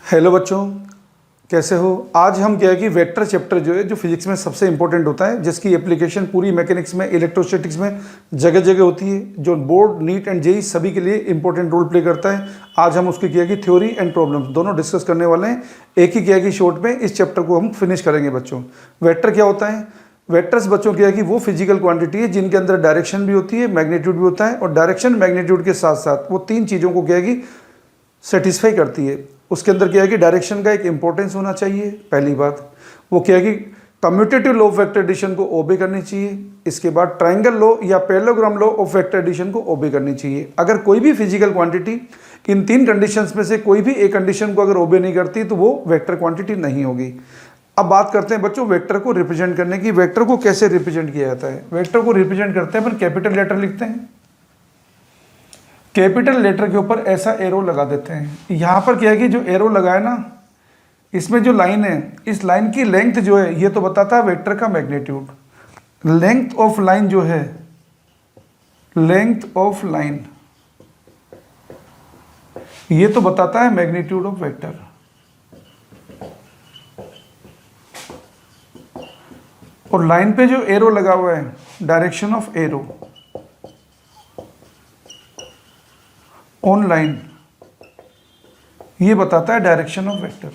Hello बच्चों, कैसे हो। आज हम क्या है कि वेक्टर चैप्टर जो है जो फिजिक्स में सबसे इंपॉर्टेंट होता है, जिसकी एप्लीकेशन पूरी मैकेनिक्स में, इलेक्ट्रोस्टैटिक्स में जगह जगह होती है, जो बोर्ड, नीट एंड जेईई सभी के लिए इंपॉर्टेंट रोल प्ले करता है। आज हम उसकी क्या है कि थ्योरी एंड प्रॉब्लम्स दोनों डिस्कस करने वाले हैं। एक ही क्या है कि शॉर्ट में इस चैप्टर को हम फिनिश करेंगे बच्चों। वेक्टर क्या होता है? वेक्टर्स बच्चों क्या है कि वो फिजिकल क्वांटिटी है जिनके अंदर डायरेक्शन भी होती है, मैग्नीट्यूड भी होता है, और डायरेक्शन मैग्नीट्यूड के साथ साथ वो तीन चीज़ों को क्या है कि सेटिस्फाई करती है। उसके अंदर क्या है कि डायरेक्शन का एक इंपॉर्टेंस होना चाहिए, पहली बात। वो क्या है कि commutative law of vector addition को ओबे करनी चाहिए। इसके बाद ट्राइंगल लॉ या parallelogram law of vector addition को ओबे करनी चाहिए। अगर कोई भी फिजिकल क्वांटिटी इन तीन कंडीशंस में से कोई भी एक कंडीशन को अगर ओबे नहीं करती तो वो वेक्टर क्वांटिटी नहीं होगी। अब बात करते हैं बच्चों वेक्टर को रिप्रेजेंट करने की। वेक्टर को कैसे रिप्रेजेंट किया जाता है? वेक्टर को रिप्रेजेंट करते हैं पर कैपिटल लेटर लिखते हैं। कैपिटल लेटर के ऊपर ऐसा एरो लगा देते हैं। यहाँ पर क्या है कि जो एरो लगा है ना, इसमें जो लाइन है, इस लाइन की लेंथ जो है ये तो बताता है वेक्टर का मैग्नीट्यूड। लेंथ ऑफ लाइन जो है, लेंथ ऑफ लाइन ये तो बताता है मैग्नीट्यूड ऑफ वेक्टर। और लाइन पे जो एरो लगा हुआ है, direction of arrow on line, ये बताता है डायरेक्शन ऑफ वेक्टर।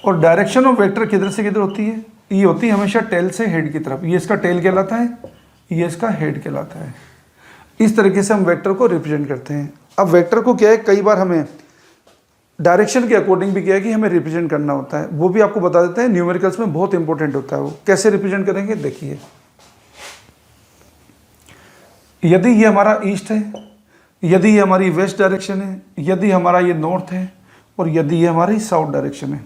और डायरेक्शन ऑफ वेक्टर किधर से किधर होती है? ये होती है हमेशा टेल से हेड की तरफ। ये इसका टेल कहलाता है, ये इसका हेड कहलाता है। इस तरीके से हम वेक्टर को रिप्रेजेंट करते हैं। अब वेक्टर को क्या है, कई बार हमें डायरेक्शन के अकॉर्डिंग भी क्या है कि हमें रिप्रेजेंट करना होता है। वो भी आपको बता देते हैं, न्यूमेरिकल्स में बहुत इंपॉर्टेंट होता है। वो कैसे रिप्रेजेंट करेंगे देखिए। यदि ये हमारा ईस्ट है, यदि ये हमारी वेस्ट डायरेक्शन है, यदि हमारा ये नॉर्थ है, और यदि ये हमारी साउथ डायरेक्शन है।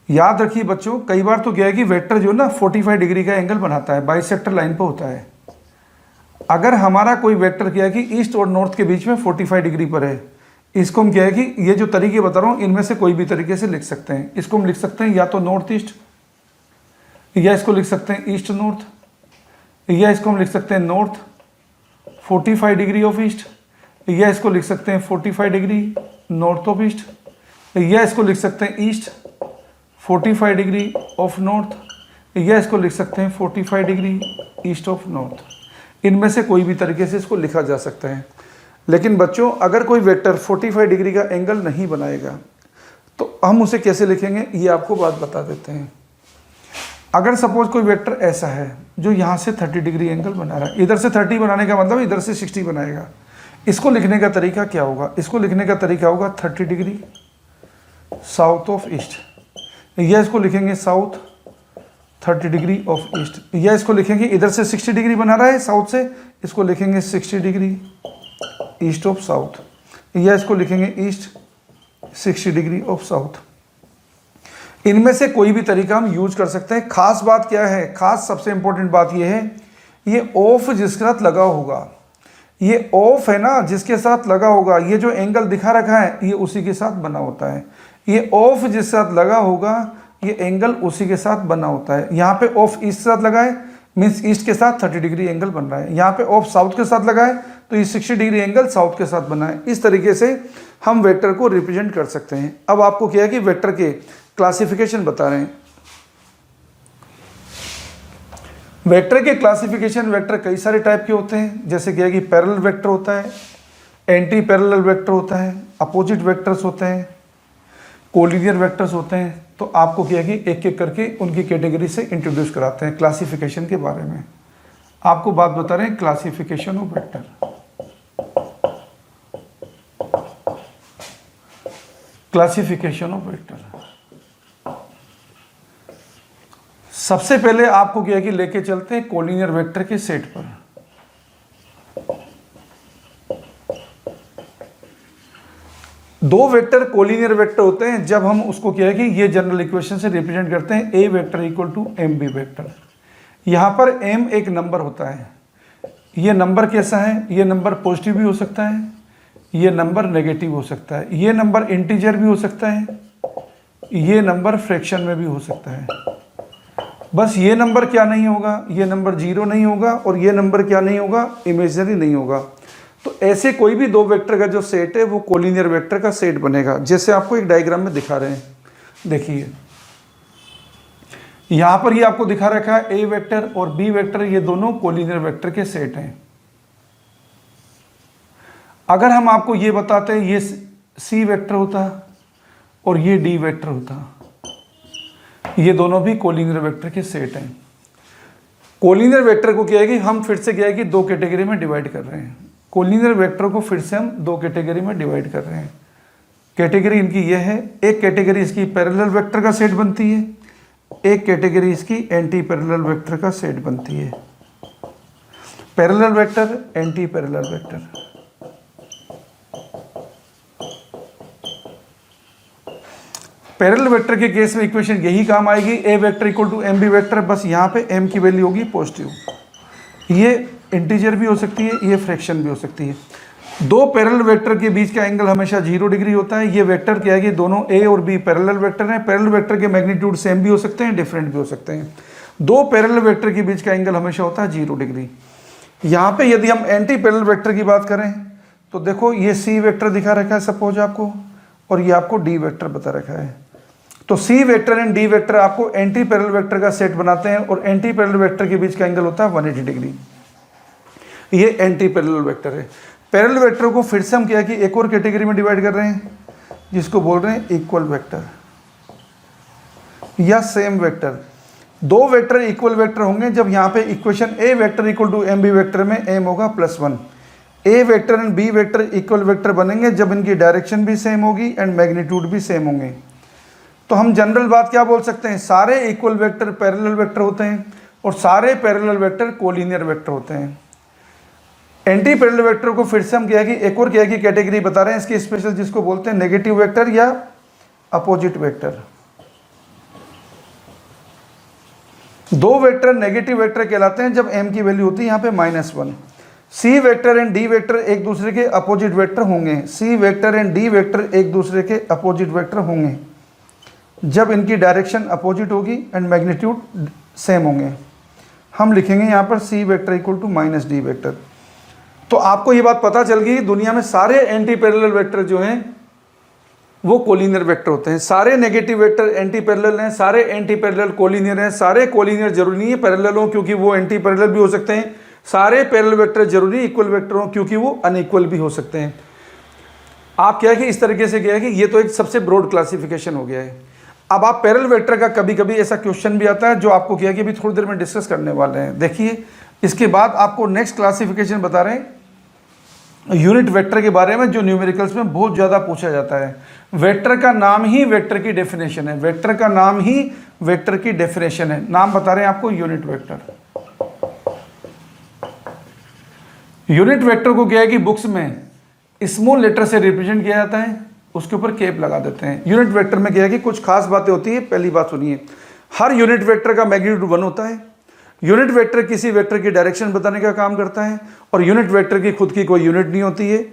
याद रखिए बच्चों, कई बार तो क्या है कि वेक्टर जो ना 45 डिग्री का एंगल बनाता है, बाइसेक्टर लाइन पर होता है। अगर हमारा कोई वेक्टर क्या है कि ईस्ट और नॉर्थ के बीच में 45 डिग्री पर है, इसको हम क्या है कि ये जो तरीके बता रहा हूँ इनमें से कोई भी तरीके से लिख सकते हैं। इसको हम लिख सकते हैं या तो नॉर्थ ईस्ट, या इसको लिख सकते हैं ईस्ट नॉर्थ, या इसको हम लिख सकते हैं नॉर्थ 45 डिग्री ऑफ ईस्ट, या इसको लिख सकते हैं 45 डिग्री नॉर्थ ऑफ ईस्ट, या इसको लिख सकते हैं ईस्ट 45 डिग्री ऑफ नॉर्थ, या इसको लिख सकते हैं 45 डिग्री ईस्ट ऑफ नॉर्थ। इनमें से कोई भी तरीके से इसको लिखा जा सकता है। लेकिन बच्चों अगर कोई वेक्टर 45 डिग्री का एंगल नहीं बनाएगा तो हम उसे कैसे लिखेंगे, ये आपको बात बता देते हैं। अगर सपोज कोई वेक्टर ऐसा है जो यहाँ से 30 डिग्री एंगल बना रहा है, इधर से 30 बनाने का मतलब इधर से 60 बनाएगा। इसको लिखने का तरीका क्या होगा? इसको लिखने का तरीका होगा 30 डिग्री साउथ ऑफ ईस्ट, या इसको लिखेंगे साउथ 30 डिग्री ऑफ ईस्ट, या इसको लिखेंगे इधर से 60 डिग्री बना रहा है साउथ से, इसको लिखेंगे 60 डिग्री ईस्ट ऑफ साउथ, या इसको लिखेंगे ईस्ट 60 डिग्री ऑफ साउथ। इनमें से कोई भी तरीका हम यूज कर सकते हैं। खास बात क्या है? खास सबसे इंपॉर्टेंट बात यह है, ये ऑफ जिसके साथ लगा होगा, ये ऑफ है ना जिसके साथ लगा होगा, ये जो एंगल दिखा रखा है ये उसी के साथ बना होता है। ये ऑफ जिसके साथ लगा होगा ये एंगल उसी के साथ बना होता है। यहाँ पे ऑफ ईस्ट के साथ लगा है, मीन्स ईस्ट के साथ 30 डिग्री एंगल बन रहा है। यहाँ पे ऑफ साउथ के साथ लगा है तो ये 60 डिग्री एंगल साउथ के साथ बना है। इस तरीके से हम वेक्टर को रिप्रेजेंट कर सकते हैं। अब आपको क्या है कि वेक्टर के क्लासिफिकेशन बता रहे हैं। वेक्टर के क्लासिफिकेशन, वेक्टर कई सारे टाइप के होते हैं। जैसे क्या है कि पैरेलल वेक्टर होता है, एंटी पैरेलल वेक्टर होता है, अपोजिट वेक्टर्स होते हैं, कोलिनियर वेक्टर्स होते हैं। तो आपको क्या है कि एक एक करके उनकी कैटेगरी से इंट्रोड्यूस कराते हैं क्लासिफिकेशन के बारे में। आपको बात बता रहे हैं classification of vector. Classification of vector, सबसे पहले आपको क्या है कि लेके चलते हैं कोलिनियर वेक्टर के सेट पर। दो वेक्टर कोलिनियर वेक्टर होते हैं जब हम उसको क्या है कि ये जनरल इक्वेशन से रिप्रेजेंट करते हैं, A vector equal to M B vector. यहाँ पर एम एक नंबर होता है। ये नंबर कैसा है? ये नंबर पॉजिटिव भी हो सकता है, ये नंबर नेगेटिव हो सकता है, ये नंबर इंटीजर भी हो सकता है, ये नंबर फ्रैक्शन में भी हो सकता है। बस ये नंबर क्या नहीं होगा? ये नंबर 0 नहीं होगा, और ये नंबर क्या नहीं होगा? इमेजिनरी नहीं होगा। तो ऐसे कोई भी दो वेक्टर का जो सेट है वो कोलिनियर वेक्टर का सेट बनेगा, जैसे आपको एक डायग्राम में दिखा रहे हैं। देखिए यहां पर ये आपको दिखा रखा है ए वेक्टर और बी वेक्टर, ये दोनों कोलिनियर वेक्टर के सेट हैं। अगर हम आपको ये बताते हैं ये सी वेक्टर होता और ये डी वेक्टर होता, ये दोनों भी कोलिनियर वेक्टर के सेट हैं। कोलिनियर वेक्टर को क्या है कि हम फिर से क्या है कि दो कैटेगरी में डिवाइड कर रहे हैं। कोलिनियर वेक्टर को फिर से हम दो कैटेगरी में डिवाइड कर रहे हैं। कैटेगरी इनकी ये है, एक कैटेगरी इसकी पैरेलल वेक्टर का सेट बनती है, एक कैटेगरी इसकी एंटी पैरेलल वेक्टर का सेट बनती है। Parallel vector, anti parallel vector. Parallel vector के केस में इक्वेशन यही काम आएगी, A vector equal to M B vector, बस यहाँ पे एम की वैल्यू होगी पॉजिटिव। ये इंटीजर भी हो सकती है, ये फ्रैक्शन भी हो सकती है। दो पैरेलल वेक्टर के बीच का एंगल हमेशा 0 डिग्री होता है। ये वेक्टर क्या है कि दोनों ए और बी पैरेलल वेक्टर हैं। पैरेलल वेक्टर के मैग्नीट्यूड सेम भी हो सकते हैं, डिफरेंट भी हो सकते हैं। दो पैरेलल वेक्टर के बीच का एंगल हमेशा होता है 0 डिग्री। यहाँ पे यदि हम एंटी पैरेलल वेक्टर की बात करें तो देखो ये सी वेक्टर दिखा रखा है सपोज आपको, और ये आपको डी वेक्टर बता रखा है। तो सी वेक्टर एंड डी वेक्टर आपको एंटी पैरेलल वेक्टर का सेट बनाते हैं, और एंटी पैरेलल वेक्टर के बीच का एंगल होता है 180 डिग्री। ये एंटी पैरेलल वेक्टर है। पैरेलल वेक्टर को फिर से हम क्या है कि एक और कैटेगरी में डिवाइड कर रहे हैं, जिसको बोल रहे हैं इक्वल वेक्टर या सेम वेक्टर। दो वेक्टर इक्वल वेक्टर होंगे जब यहाँ पे equation A vector equal to M B vector में एम होगा +1। A vector and B vector equal vector बनेंगे जब इनकी डायरेक्शन भी सेम होगी एंड मैग्नीट्यूड भी सेम होंगे। तो हम जनरल बात क्या बोल सकते हैं, सारे इक्वल वेक्टर पैरेलल वेक्टर होते हैं और सारे पैरेलल वेक्टर कोलिनियर वेक्टर होते हैं। एंटी पैरेलल वेक्टर को फिर से हम क्या है कि एक और क्या है कि कैटेगरी बता रहे हैं इसकी स्पेशल, जिसको बोलते हैं नेगेटिव वेक्टर या अपोजिट वेक्टर। दो वेक्टर नेगेटिव वेक्टर कहलाते हैं जब m की वैल्यू होती है यहाँ पे -1। C vector and D vector एक दूसरे के अपोजिट वेक्टर होंगे। C vector and D vector एक दूसरे के अपोजिट वेक्टर होंगे जब इनकी डायरेक्शन अपोजिट होगी एंड मैग्नीट्यूड सेम होंगे। हम लिखेंगे यहाँ पर C vector equal to -D vector. तो आपको ये बात पता चल गई, दुनिया में सारे एंटी पैरेलल वेक्टर जो हैं वो कोलिनियर वेक्टर होते हैं। सारे नेगेटिव वेक्टर एंटी पैरेलल हैं, सारे एंटी पैरेलल कोलिनियर हैं। सारे कोलिनियर जरूरी नहीं है पैरेलल हो क्योंकि वो एंटी पैरेलल भी हो सकते हैं। सारे पैरेलल वेक्टर जरूरी इक्वल वेक्टर हो क्योंकि वो अनइक्वल भी हो सकते हैं। आप क्या है कि इस तरीके से क्या है कि ये तो एक सबसे ब्रॉड क्लासिफिकेशन हो गया है। अब आप पैरेलल वेक्टर का कभी कभी ऐसा क्वेश्चन भी आता है जो आपको क्या है कि अभी थोड़ी देर में डिस्कस करने वाले हैं। देखिए इसके बाद आपको नेक्स्ट क्लासिफिकेशन बता रहे हैं यूनिट वेक्टर के बारे में, जो न्यूमेरिकल्स में बहुत ज़्यादा पूछा जाता है। वेक्टर का नाम ही वेक्टर की डेफिनेशन है। वेक्टर का नाम ही वेक्टर की डेफिनेशन है। नाम बता रहे हैं आपको यूनिट वेक्टर। यूनिट वेक्टर को क्या है कि बुक्स में स्मॉल लेटर से रिप्रेजेंट किया जाता है, उसके ऊपर कैप लगा देते हैं। यूनिट वेक्टर में क्या है कि कुछ खास बातें होती है। पहली बात सुनिए, हर यूनिट वेक्टर का मैग्नीट्यूड 1 होता है। यूनिट वेक्टर किसी वेक्टर की डायरेक्शन बताने का काम करता है, और यूनिट वेक्टर की खुद की कोई यूनिट नहीं होती है।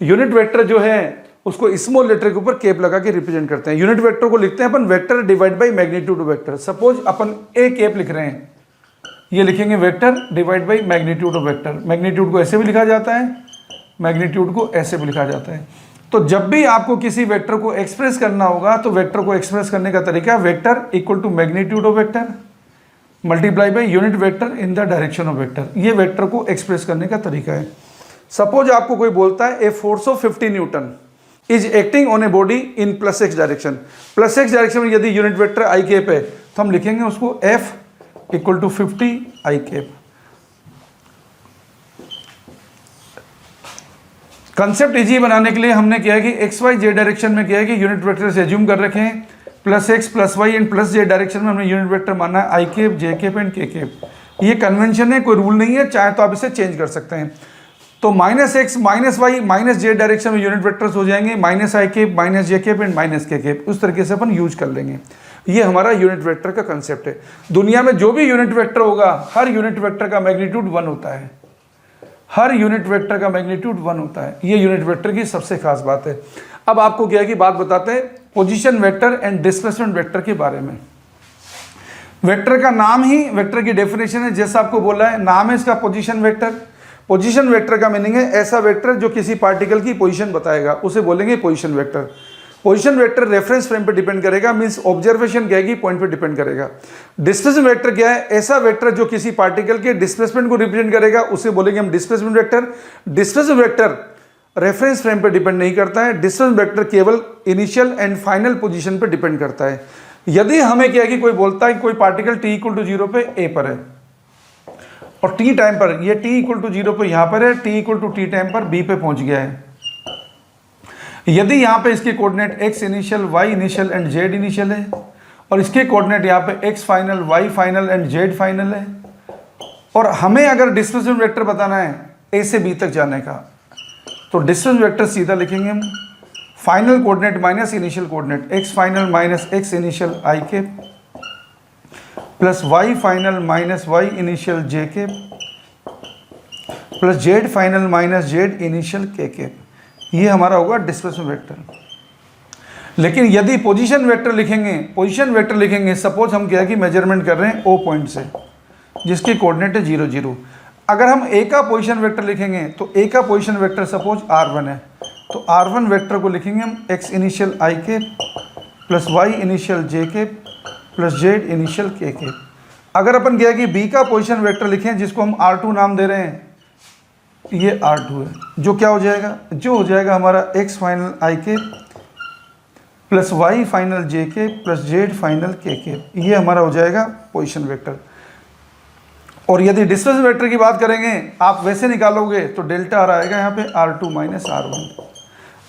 यूनिट वेक्टर जो है उसको स्मॉल लेटर के ऊपर कैप लगा के रिप्रेजेंट करते हैं। यूनिट वेक्टर को लिखते हैं अपन vector divide by magnitude vector. Suppose अपन ए कैप लिख रहे हैं, ये लिखेंगे vector divide by magnitude of vector. Magnitude को ऐसे भी लिखा जाता है, मैग्नीट्यूड को ऐसे भी लिखा जाता है। तो जब भी आपको किसी वेक्टर को एक्सप्रेस करना होगा तो वेक्टर को एक्सप्रेस करने का तरीका vector equal to magnitude of vector multiply by unit vector in the direction of vector. ये वेक्टर को एक्सप्रेस करने का तरीका है। सपोज आपको कोई बोलता है a force of 50 newton is acting on a body in +x direction. +x direction में यदि यूनिट वेक्टर आई कैप है तो हम लिखेंगे उसको F equal to 50 I cap. Concept easy बनाने के लिए हमने क्या है कि XYZ डायरेक्शन में क्या है कि यूनिट वेक्टर से एज्यूम कर रखे हैं। +x +y and +z direction में हमने यूनिट वेक्टर माना है आई कैप, जे कैप एंड के कैप। ये कन्वेंशन है, कोई रूल नहीं है, चाहे तो आप इसे चेंज कर सकते हैं। तो -x -y -j डायरेक्शन में यूनिट वेक्टर्स हो जाएंगे -i cap, -j cap and -k cap. उस तरीके से अपन यूज कर लेंगे। ये हमारा यूनिट वेक्टर का कंसेप्ट है। दुनिया में जो भी यूनिट वेक्टर होगा हर यूनिट वेक्टर का मैग्नीट्यूड 1 होता है। हर यूनिट वेक्टर का मैग्नीट्यूड 1 होता है। ये यूनिट वेक्टर की सबसे खास बात है। अब आपको क्या है कि बात बताते हैं position vector and displacement vector के बारे में। वेक्टर का नाम ही वेक्टर की डेफिनेशन है। जैसा आपको बोला है, नाम है इसका पोजीशन वेक्टर। पोजीशन वेक्टर का मीनिंग है ऐसा वेक्टर जो किसी पार्टिकल की पोजीशन बताएगा, उसे बोलेंगे position vector. Position vector reference frame पे डिपेंड करेगा, मींस ऑब्जर्वेशन क्या है कि पॉइंट पे डिपेंड करेगा। डिस्प्लेसमेंट वेक्टर क्या है? ऐसा वेक्टर जो किसी पार्टिकल के डिस्प्लेसमेंट को रिप्रेजेंट करेगा, उसे बोलेंगे हम displacement vector. Displacement vector reference frame पे डिपेंड नहीं करता है, डिस्प्लेसमेंट वेक्टर केवल इनिशियल एंड फाइनल पोजीशन पे डिपेंड करता है। यदि हमें क्या है कि कोई बोलता है कि कोई पार्टिकल t इक्वल टू 0 पे a पर है और t टाइम पर, ये t इक्वल टू 0 पे यहां पर है, t equal to t time पर b पे पहुंच गया है। यदि यहां पे इसके coordinate x initial, y initial and z initial है और इसके कोऑर्डिनेट यहां पे x final, y final and z final है, और हमें अगर डिस्प्लेसमेंट वेक्टर बताना है a से b तक जाने का, तो डिस्टेंस वेक्टर सीधा लिखेंगे हम final coordinate minus initial coordinate, x final minus x initial i के plus y final minus y initial j के plus z final minus z initial k के। ये हमारा होगा डिस्प्लेसमेंट वेक्टर। लेकिन यदि पोजीशन वेक्टर लिखेंगे, सपोज हम क्या है कि मेजरमेंट कर रहे हैं O पॉइंट से जिसके कोऑर्डिनेट है 0 0। अगर हम A का पोजीशन वेक्टर लिखेंगे तो A का पोजीशन वेक्टर सपोज R1 है, तो R1 वेक्टर को लिखेंगे हम x इनिशियल i के प्लस y इनिशियल j के प्लस z इनिशियल k के। अगर अपन क्या है कि B का पोजीशन वेक्टर लिखें जिसको हम R2 नाम दे रहे हैं, ये R2 है, जो क्या हो जाएगा, जो हो जाएगा हमारा x फाइनल i के प्लस y फाइनल j के प्लस z फाइनल k के। ये हमारा हो जाएगा पोजीशन वेक्टर। और यदि डिस्टेंस वेक्टर की बात करेंगे, आप वैसे निकालोगे तो डेल्टा आर आएगा यहाँ पे R2 माइनस R1।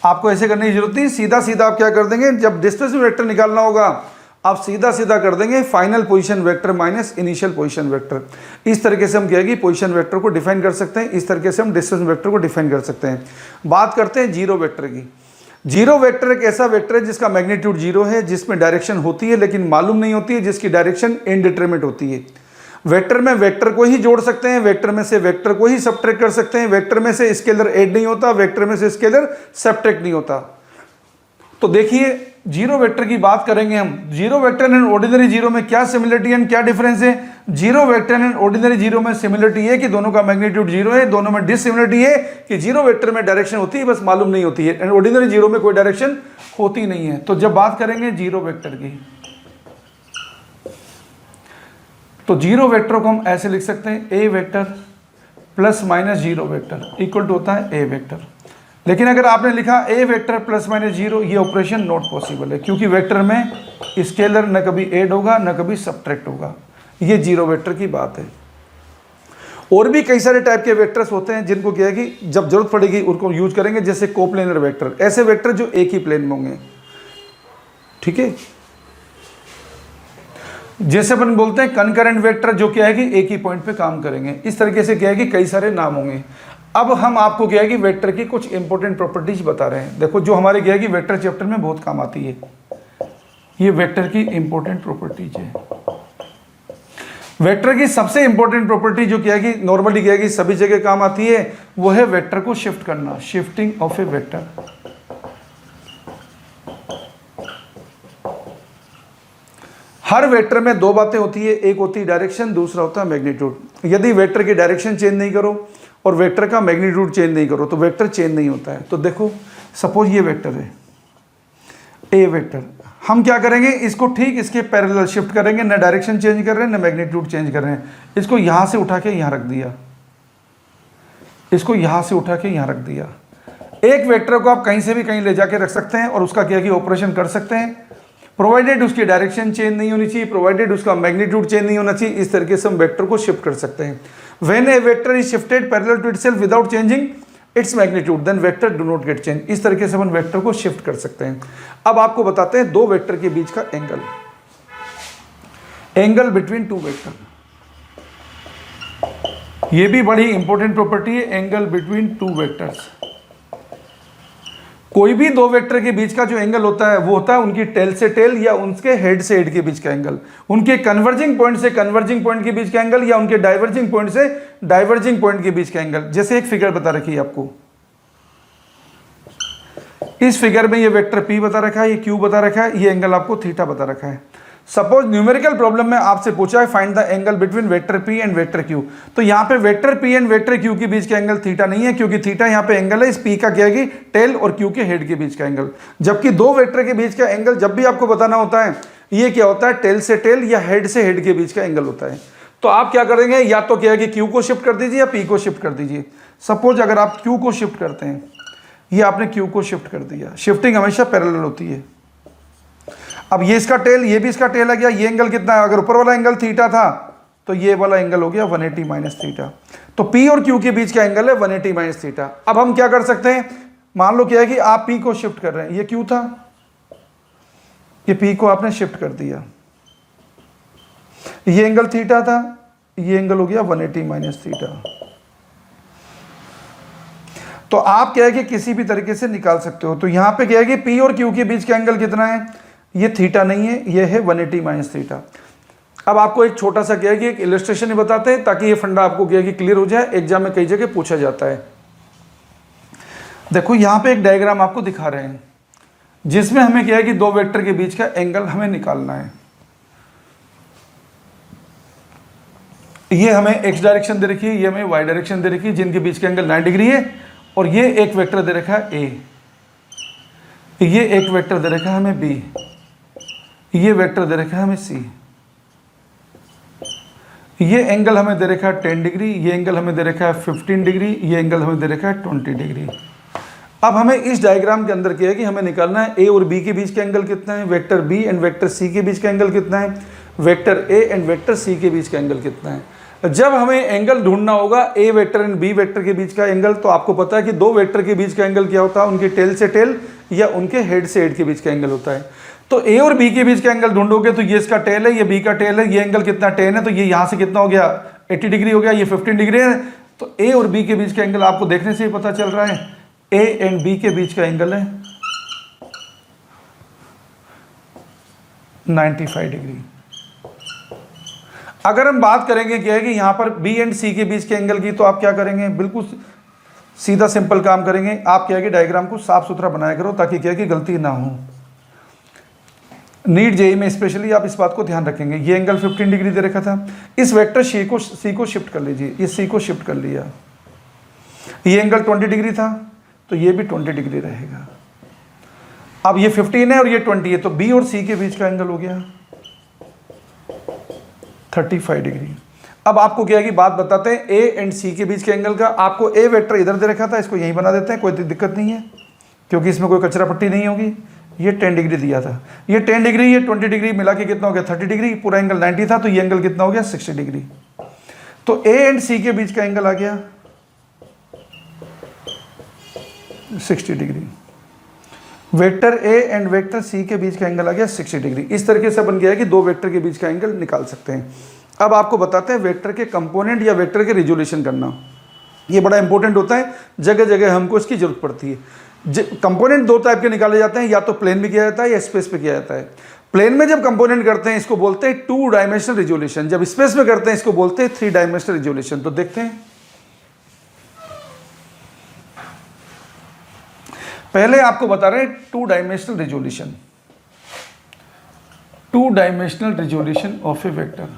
आपको ऐसे करने की जरूरत नहीं, सीधा सीधा आप क्या कर देंगे, जब डिस्टेंस वेक्टर निकालना होगा आप सीधा सीधा कर देंगे final position vector minus initial position vector. इस तरीके से हम क्या है कि पोजीशन वेक्टर को डिफाइन कर सकते हैं, इस तरीके से हम डिस्टेंस वेक्टर को डिफाइन कर सकते हैं। बात करते हैं जीरो वेक्टर की। जीरो वेक्टर एक ऐसा वेक्टर है जिसका मैग्नीट्यूड 0 है, जिसमें डायरेक्शन होती है लेकिन मालूम नहीं होती है, जिसकी डायरेक्शन इनडिटरमिनेट होती है। वेक्टर में वेक्टर को ही जोड़ सकते हैं, वेक्टर में से वेक्टर को ही सब्ट्रैक्ट कर सकते हैं, वेक्टर में से स्केलर ऐड नहीं होता, वेक्टर में से स्केलर सब्ट्रैक्ट नहीं होता। तो देखिए जीरो वेक्टर की बात करेंगे हम। Zero vector and ordinary zero में क्या सिमिलरिटी एंड क्या डिफरेंस है? Zero vector and ordinary zero में सिमिलरिटी है कि दोनों का मैग्नीट्यूड 0 है, दोनों में डिससिमिलरिटी है कि जीरो वेक्टर में डायरेक्शन होती है बस मालूम नहीं होती है, एंड ऑर्डिनरी जीरो में कोई डायरेक्शन होती नहीं है। तो जब बात करेंगे जीरो वेक्टर की, तो जीरो वेक्टर को हम ऐसे लिख सकते हैं, A vector plus minus zero vector equal to होता है ए वेक्टर। लेकिन अगर आपने लिखा A vector plus minus zero, ये ऑपरेशन नॉट पॉसिबल है, क्योंकि वेक्टर में स्केलर न कभी ऐड होगा न कभी सब्ट्रैक्ट होगा। ये जीरो वेक्टर की बात है। और भी कई सारे टाइप के वेक्टर्स होते हैं जिनको क्या है कि जब जरूरत पड़ेगी उनको यूज करेंगे, जैसे कोप्लेनर वेक्टर, ऐसे वेक्टर जो एक ही प्लेन में होंगे। ठीक है, जैसे अपन बोलते हैं कनकरेंट वेक्टर, जो क्या है कि एक ही पॉइंट पे काम करेंगे। इस तरीके से क्या है कि कई सारे नाम होंगे। अब हम आपको क्या है कि वेक्टर की कुछ इंपॉर्टेंट प्रॉपर्टीज बता रहे हैं। देखो, जो हमारे क्या है कि वेक्टर चैप्टर में बहुत काम आती है, ये वेक्टर की इंपॉर्टेंट प्रॉपर्टीज है। वेक्टर की सबसे इंपॉर्टेंट प्रॉपर्टी जो क्या है कि नॉर्मली क्या है कि सभी जगह काम आती है, वो है वेक्टर को शिफ्ट करना, shifting of A vector. Her vector में दो बातें होती है, एक होती है डायरेक्शन, दूसरा होता है मैग्नीट्यूड। यदि वेक्टर की डायरेक्शन चेंज नहीं करो और वेक्टर का मैग्नीट्यूड चेंज नहीं करो तो वेक्टर चेंज नहीं होता है। तो देखो, सपोज ये वेक्टर है ए वेक्टर, हम क्या करेंगे, इसको ठीक इसके पैरेलल शिफ्ट करेंगे, ना डायरेक्शन चेंज कर रहे हैं ना मैग्नीट्यूड चेंज कर रहे हैं। इसको यहां से उठा के यहां रख दिया, इसको यहां से उठा के यहां रख दिया। एक वेक्टर को आप कहीं से भी कहीं ले जाके रख सकते हैं और उसका क्या कि ऑपरेशन कर सकते हैं, प्रोवाइडेड उसकी डायरेक्शन चेंज नहीं होनी चाहिए, प्रोवाइडेड उसका मैग्नीट्यूड चेंज नहीं होना चाहिए। इस तरीके से हम वेक्टर को शिफ्ट कर सकते हैं। When a vector is shifted parallel to itself without changing its magnitude, then vector do not get change. इस तरीके से हम वेक्टर को शिफ्ट कर सकते हैं। अब आपको बताते हैं दो वेक्टर के बीच का angle, angle between two vector. ये भी बड़ी इंपॉर्टेंट प्रॉपर्टी है, एंगल बिटवीन टू वेक्टर्स। कोई भी दो वेक्टर के बीच का जो एंगल होता है वो होता है उनकी टेल से टेल या उनके हेड से हेड के बीच का एंगल, उनके कन्वर्जिंग पॉइंट से कन्वर्जिंग पॉइंट के बीच का एंगल, या उनके डाइवर्जिंग पॉइंट से डाइवर्जिंग पॉइंट के बीच का एंगल। जैसे एक फिगर बता रखी है आपको, इस फिगर में ये वेक्टर P बता रखा है, ये Q बता रखा है, ये एंगल आपको थीटा बता रखा है। सपोज न्यूमेरिकल प्रॉब्लम में आपसे पूछा है find the angle between vector P and vector Q, तो यहाँ पे vector P and vector Q के बीच का एंगल थीटा नहीं है, क्योंकि थीटा यहाँ पे एंगल है इस पी का, क्या है कि टेल और क्यू के हेड के बीच का एंगल। जबकि दो वेक्टर के बीच का एंगल जब भी आपको बताना होता है, ये क्या होता है, टेल से टेल या हेड से हेड के बीच का एंगल होता है। तो आप क्या करेंगे, या तो क्या है कि क्यू को शिफ्ट कर दीजिए या पी को शिफ्ट कर दीजिए। सपोज अगर आप क्यू को शिफ्ट करते हैं, ये आपने क्यू को शिफ्ट कर दिया, शिफ्टिंग हमेशा पैरेलल होती है। अब ये इसका टेल, ये भी इसका टेल आ गया, ये एंगल कितना है, अगर ऊपर वाला एंगल थीटा था तो ये वाला एंगल हो गया 180 माइनस थीटा। तो पी और क्यू के बीच का एंगल है 180 माइनस थीटा। अब हम क्या कर सकते हैं, मान लो क्या है कि आप पी को शिफ्ट कर रहे हैं, ये क्यू था, ये पी को आपने शिफ्ट कर दिया, ये एंगल थीटा था, ये एंगल हो गया 180 माइनस थीटा। तो आप क्या है कि किसी भी तरीके से निकाल सकते हो। तो यहां पे क्या है कि पी और क्यू के बीच का एंगल कितना है, ये थीटा नहीं है, ये है 180 माइनस थीटा। अब आपको एक छोटा सा क्या है कि एक इलस्ट्रेशन ही बताते हैं ताकि ये फंडा आपको क्या है कि क्लियर हो जाए, एग्जाम में कई जगह पूछा जाता है। देखो यहां पे एक डायग्राम आपको दिखा रहे हैं जिसमें हमें क्या है कि दो वेक्टर के बीच का एंगल हमें निकालना है। ये हमें एक्स डायरेक्शन दे रखी है, ये हमें वाई डायरेक्शन दे रखी है, जिनके बीच का एंगल 90 डिग्री है, और ये एक वेक्टर दे रखा है ए, ये एक वेक्टर दे रखा है हमें बी, ये वेक्टर दे रखा है हमें सी, ये एंगल हमें दे रखा है 10 डिग्री, ये एंगल हमें दे रखा है 15 डिग्री, ये एंगल हमें दे रखा है 20 डिग्री। अब हमें इस डायग्राम के अंदर क्या है कि हमें निकालना है ए और बी के बीच का एंगल कितना है, vector B and vector C के बीच का एंगल कितना है, vector A and vector C के बीच का एंगल कितना है। जब हमें एंगल ढूंढना होगा A vector and B vector के बीच का एंगल, तो आपको पता है कि दो वेक्टर के बीच का एंगल क्या होता है, उनके टेल से टेल या उनके हेड से हेड के बीच का एंगल होता है। तो ए और बी के बीच का एंगल ढूंढोगे तो ये इसका टेल है, ये बी का टेल है, ये एंगल कितना 10 है, तो ये यहाँ से कितना हो गया 80 डिग्री हो गया, ये 15 डिग्री है। तो ए और बी के बीच का एंगल आपको देखने से ही पता चल रहा है, ए एंड बी के बीच का एंगल है 95 डिग्री। अगर हम बात करेंगे क्या है कि यहां पर बी एंड सी के बीच के एंगल की, तो आप क्या करेंगे, बिल्कुल सीधा सिंपल काम करेंगे। आप क्या है कि डायग्राम को साफ सुथरा बनाया करो ताकि क्या है कि गलती ना हो। नीट जेई में स्पेशली आप इस बात को ध्यान रखेंगे। ये एंगल 15 डिग्री दे रखा था, इस वेक्टर सी को शिफ्ट कर लीजिए, ये सी को शिफ्ट कर लिया, ये एंगल 20 डिग्री था तो ये भी 20 डिग्री रहेगा। अब ये 15 है और ये 20 है, तो बी और सी के बीच का एंगल हो गया 35 डिग्री। अब आपको क्या है कि बात बताते हैं ए एंड सी के बीच के एंगल का। आपको ए वेक्टर इधर दे रखा था, इसको यहीं बना देते हैं, कोई दिक्कत नहीं है क्योंकि इसमें कोई कचरा पट्टी नहीं होगी। ये 10 डिग्री दिया था, ये 10 डिग्री, ये 20 डिग्री मिला के कितना हो गया 30 डिग्री, पूरा एंगल 90 था, तो ये एंगल कितना हो गया 60 डिग्री। तो ए एंड सी के बीच का एंगल आ गया 60 degree. Vector A and vector C के बीच का एंगल आ गया 60 डिग्री। इस तरीके से बन गया है कि दो वेक्टर के बीच का एंगल निकाल सकते हैं। अब आपको बताते हैं वेक्टर के कंपोनेंट या वेक्टर के रिजोल्यूशन करना, ये बड़ा इंपॉर्टेंट होता है, जगह जगह हमको इसकी जरूरत पड़ती है। कंपोनेंट दो टाइप के निकाले जाते हैं, या तो प्लेन में किया जाता है या स्पेस पे किया जाता है। प्लेन में जब कंपोनेंट करते हैं इसको बोलते हैं 2 डायमेंशनल रिजोल्यूशन, जब स्पेस में करते हैं इसको बोलते हैं 3 डायमेंशनल रिजोल्यूशन। तो देखते हैं, पहले आपको बता रहे हैं 2 dimensional resolution, 2 dimensional resolution of A vector.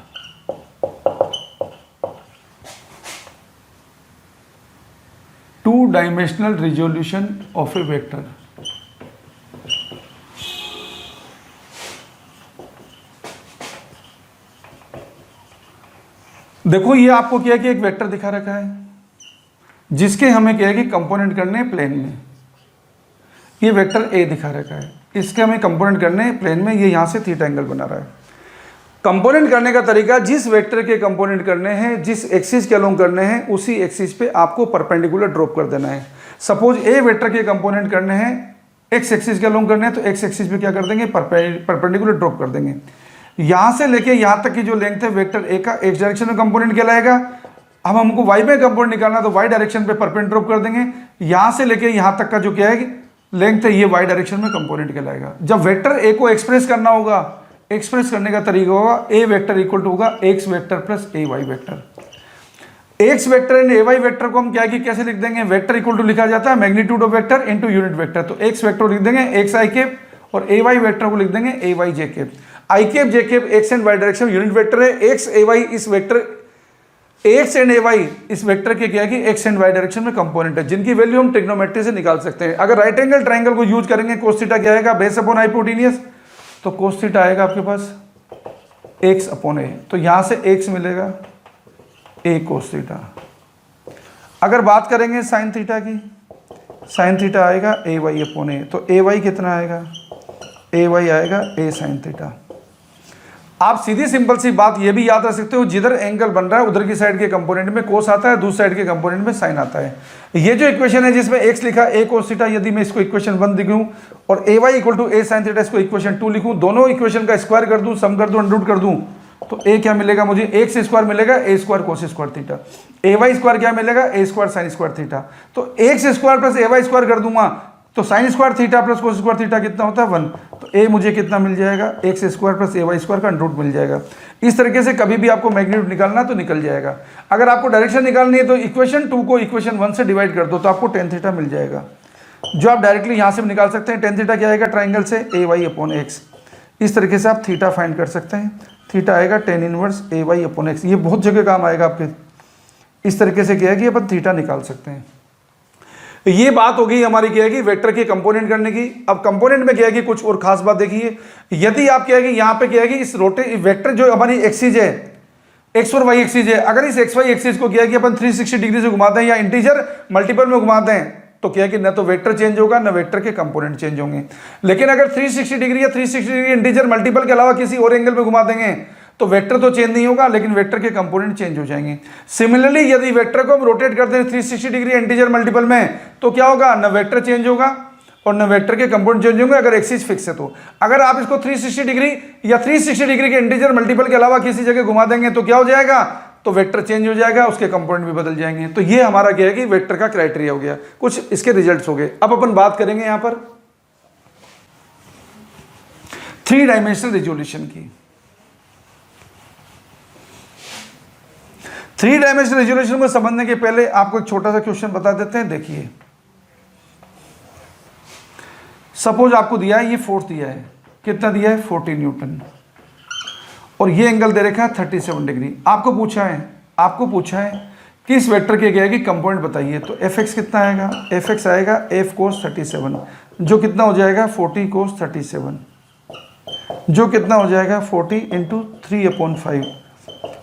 Two dimensional resolution of A vector. देखो ये आपको क्या है कि एक वेक्टर दिखा रखा है जिसके हमें क्या है कि कंपोनेंट करने हैं प्लेन में। ये वेक्टर ए दिखा रखा है, इसके हमें कंपोनेंट करने हैं प्लेन में, ये यहां से थीटा एंगल बना रहा है। कंपोनेंट करने का तरीका, जिस वेक्टर के कंपोनेंट करने हैं, जिस एक्सिस के अलोंग करने हैं, उसी एक्सिस पे आपको परपेंडिकुलर ड्रॉप कर देना है। सपोज ए वेक्टर के कंपोनेंट करने हैं, एक्स एक्सिस के अलोंग करने हैं, तो एक्स एक्सिस पे क्या कर देंगे, परपेंडिकुलर ड्रॉप कर देंगे। यहां से लेके यहां तक की जो लेंथ है वेक्टर ए का, एक्स डायरेक्शन में कंपोनेंट कहलाएगा। अब हमको वाई में कंपोनेंट निकालना, तो वाई डायरेक्शन पे परपेंडिकुलर ड्रॉप कर देंगे। यहां से लेके यहां तक का जो क्या है लेंथ है, ये वाई डायरेक्शन में कंपोनेंट कहलाएगा। जब वेक्टर ए को एक्सप्रेस करना होगा, एक्सप्रेस करने का तरीका होगा ए वेक्टर इक्वल टू होगा X vector plus A Y vector. X vector and A Y vector को हम क्या कि कैसे लिख देंगे, वेक्टर इक्वल टू लिखा जाता है magnitude of vector into unit vector. तो एक्स वेक्टर लिख देंगे एक्स आई के, और ए वाई वेक्टर को लिख देंगे ए Y J K. I cap J cap X and Y direction unit vector है, एक्स ए वाई इस vector X and A Y इस वेक्टर के क्या है कि एक्स एंड वाई डायरेक्शन में कंपोनेंट है, जिनकी वैल्यू हम ट्रिग्नोमेट्री से निकाल सकते हैं। अगर राइट एंगल ट्राइंगल को यूज करेंगे कोस थीटा क्या आएगा, बेस अपॉन हाइपोटेनियस, तो कोस थीटा आएगा आपके पास एक्स अपॉन ए, तो यहां से एक्स मिलेगा ए कोस थीटा। अगर बात करेंगे साइन थीटा की, साइन थीटा आएगा ए वाई अपॉन ए, तो ए वाई कितना आएगा, ए वाई आएगा ए साइन थीटा। आप सीधी सिंपल सी बात ये भी याद रख सकते हो, जिधर एंगल बन रहा है उधर की साइड के कंपोनेंट में कोस आता है, दूसरी साइड के कंपोनेंट में साइन आता है। ये जो इक्वेशन है जिसमें एक्स लिखा ए कोस थीटा, यदि मैं इसको इक्वेशन 1 लिखूं और A Y equal to A sine theta इसको इक्वेशन 2 लिखूं, दोनों इक्वेशन का स्क्वायर कर दूं, सम कर दूं, अंडर रूट कर दूं, तो ए क्या मिलेगा मुझे, एक्स स्क्वायर मिलेगा ए स्क्वायर कोस स्क्वायर थीटा, ए वाई स्क्वायर क्या मिलेगा ए स्क्वायर साइन स्क्वायर थीटा। तो x square plus A Y square कर दूंगा तो sine square theta plus cos square theta कितना होता है 1, तो ए मुझे कितना मिल जाएगा x square plus A Y square का अंडर रूट मिल जाएगा। इस तरीके से कभी भी आपको मैग्नीट्यूड निकालना तो निकल जाएगा। अगर आपको डायरेक्शन निकालनी है तो इक्वेशन 2 को इक्वेशन 1 से डिवाइड कर दो तो आपको टेन थीटा मिल जाएगा, जो आप डायरेक्टली यहाँ से भी निकाल सकते हैं। टेन थीटा क्या आएगा, ट्राइंगल से ए वाई अपॉन एक्स, इस तरीके से आप थीटा फाइंड कर सकते हैं। थीटा आएगा टेन इनवर्स ए वाई अपॉन एक्स, ये बहुत जगह काम आएगा आपके। इस तरीके से क्या है कि अपन थीटा निकाल सकते हैं। ये बात हो गई हमारी क्या है कि वेक्टर के कंपोनेंट करने की। अब कंपोनेंट में क्या है कि कुछ और खास बात देखिए, यदि आप क्या है कि यहाँ पे क्या है कि इस वेक्टर जो हमारी एक्सिस है, एक्स और वाई एक्सिस है, अगर इस एक्स वाई एक्सिस को क्या है कि अपन 360 डिग्री से घुमाते हैं या इंटीजर मल्टीपल में घुमाते हैं, तो क्या है कि न तो वेक्टर चेंज होगा न वेक्टर के कंपोनेंट चेंज होंगे। लेकिन अगर 360 डिग्री या 360 डिग्री इंटीजर मल्टीपल के अलावा किसी और एंगल में घुमा देंगे तो वेक्टर तो चेंज नहीं होगा लेकिन वेक्टर के कंपोनेंट चेंज हो जाएंगे। सिमिलरली यदि वेक्टर को हम रोटेट करते हैं 360 डिग्री इंटीजर मल्टीपल में तो क्या होगा, न वेक्टर चेंज होगा और न वेक्टर के कंपोनेंट चेंज होंगे अगर एक्सिस फिक्स है तो। अगर आप इसको 360 डिग्री या 360 डिग्री के इंटीजर मल्टीपल के अलावा किसी जगह घुमा देंगे तो क्या हो जाएगा, तो वेक्टर चेंज हो जाएगा, उसके कंपोनेंट भी बदल जाएंगे। तो ये हमारा क्या है कि वेक्टर का क्राइटेरिया हो गया, कुछ इसके रिजल्ट्स हो गए। अब अपन बात करेंगे यहां पर 3 डायमेंशनल रिजोल्यूशन की। 3 डायमेंशनल रिजोल्यूशन को समझने के पहले आपको एक छोटा सा क्वेश्चन बता देते हैं। देखिए, सपोज आपको दिया है, ये फोर्स दिया है, कितना दिया है 40 न्यूटन, और ये एंगल दे रखा है 37 डिग्री। आपको पूछा है कि इस वेक्टर के क्या है कि कंपोनेंट बताइए, तो एफ एक्स कितना आएगा, एफ एक्स आएगा एफ कोस 37, जो कितना हो जाएगा 40 कोस 37, जो कितना हो जाएगा 40 इंटू 3/5,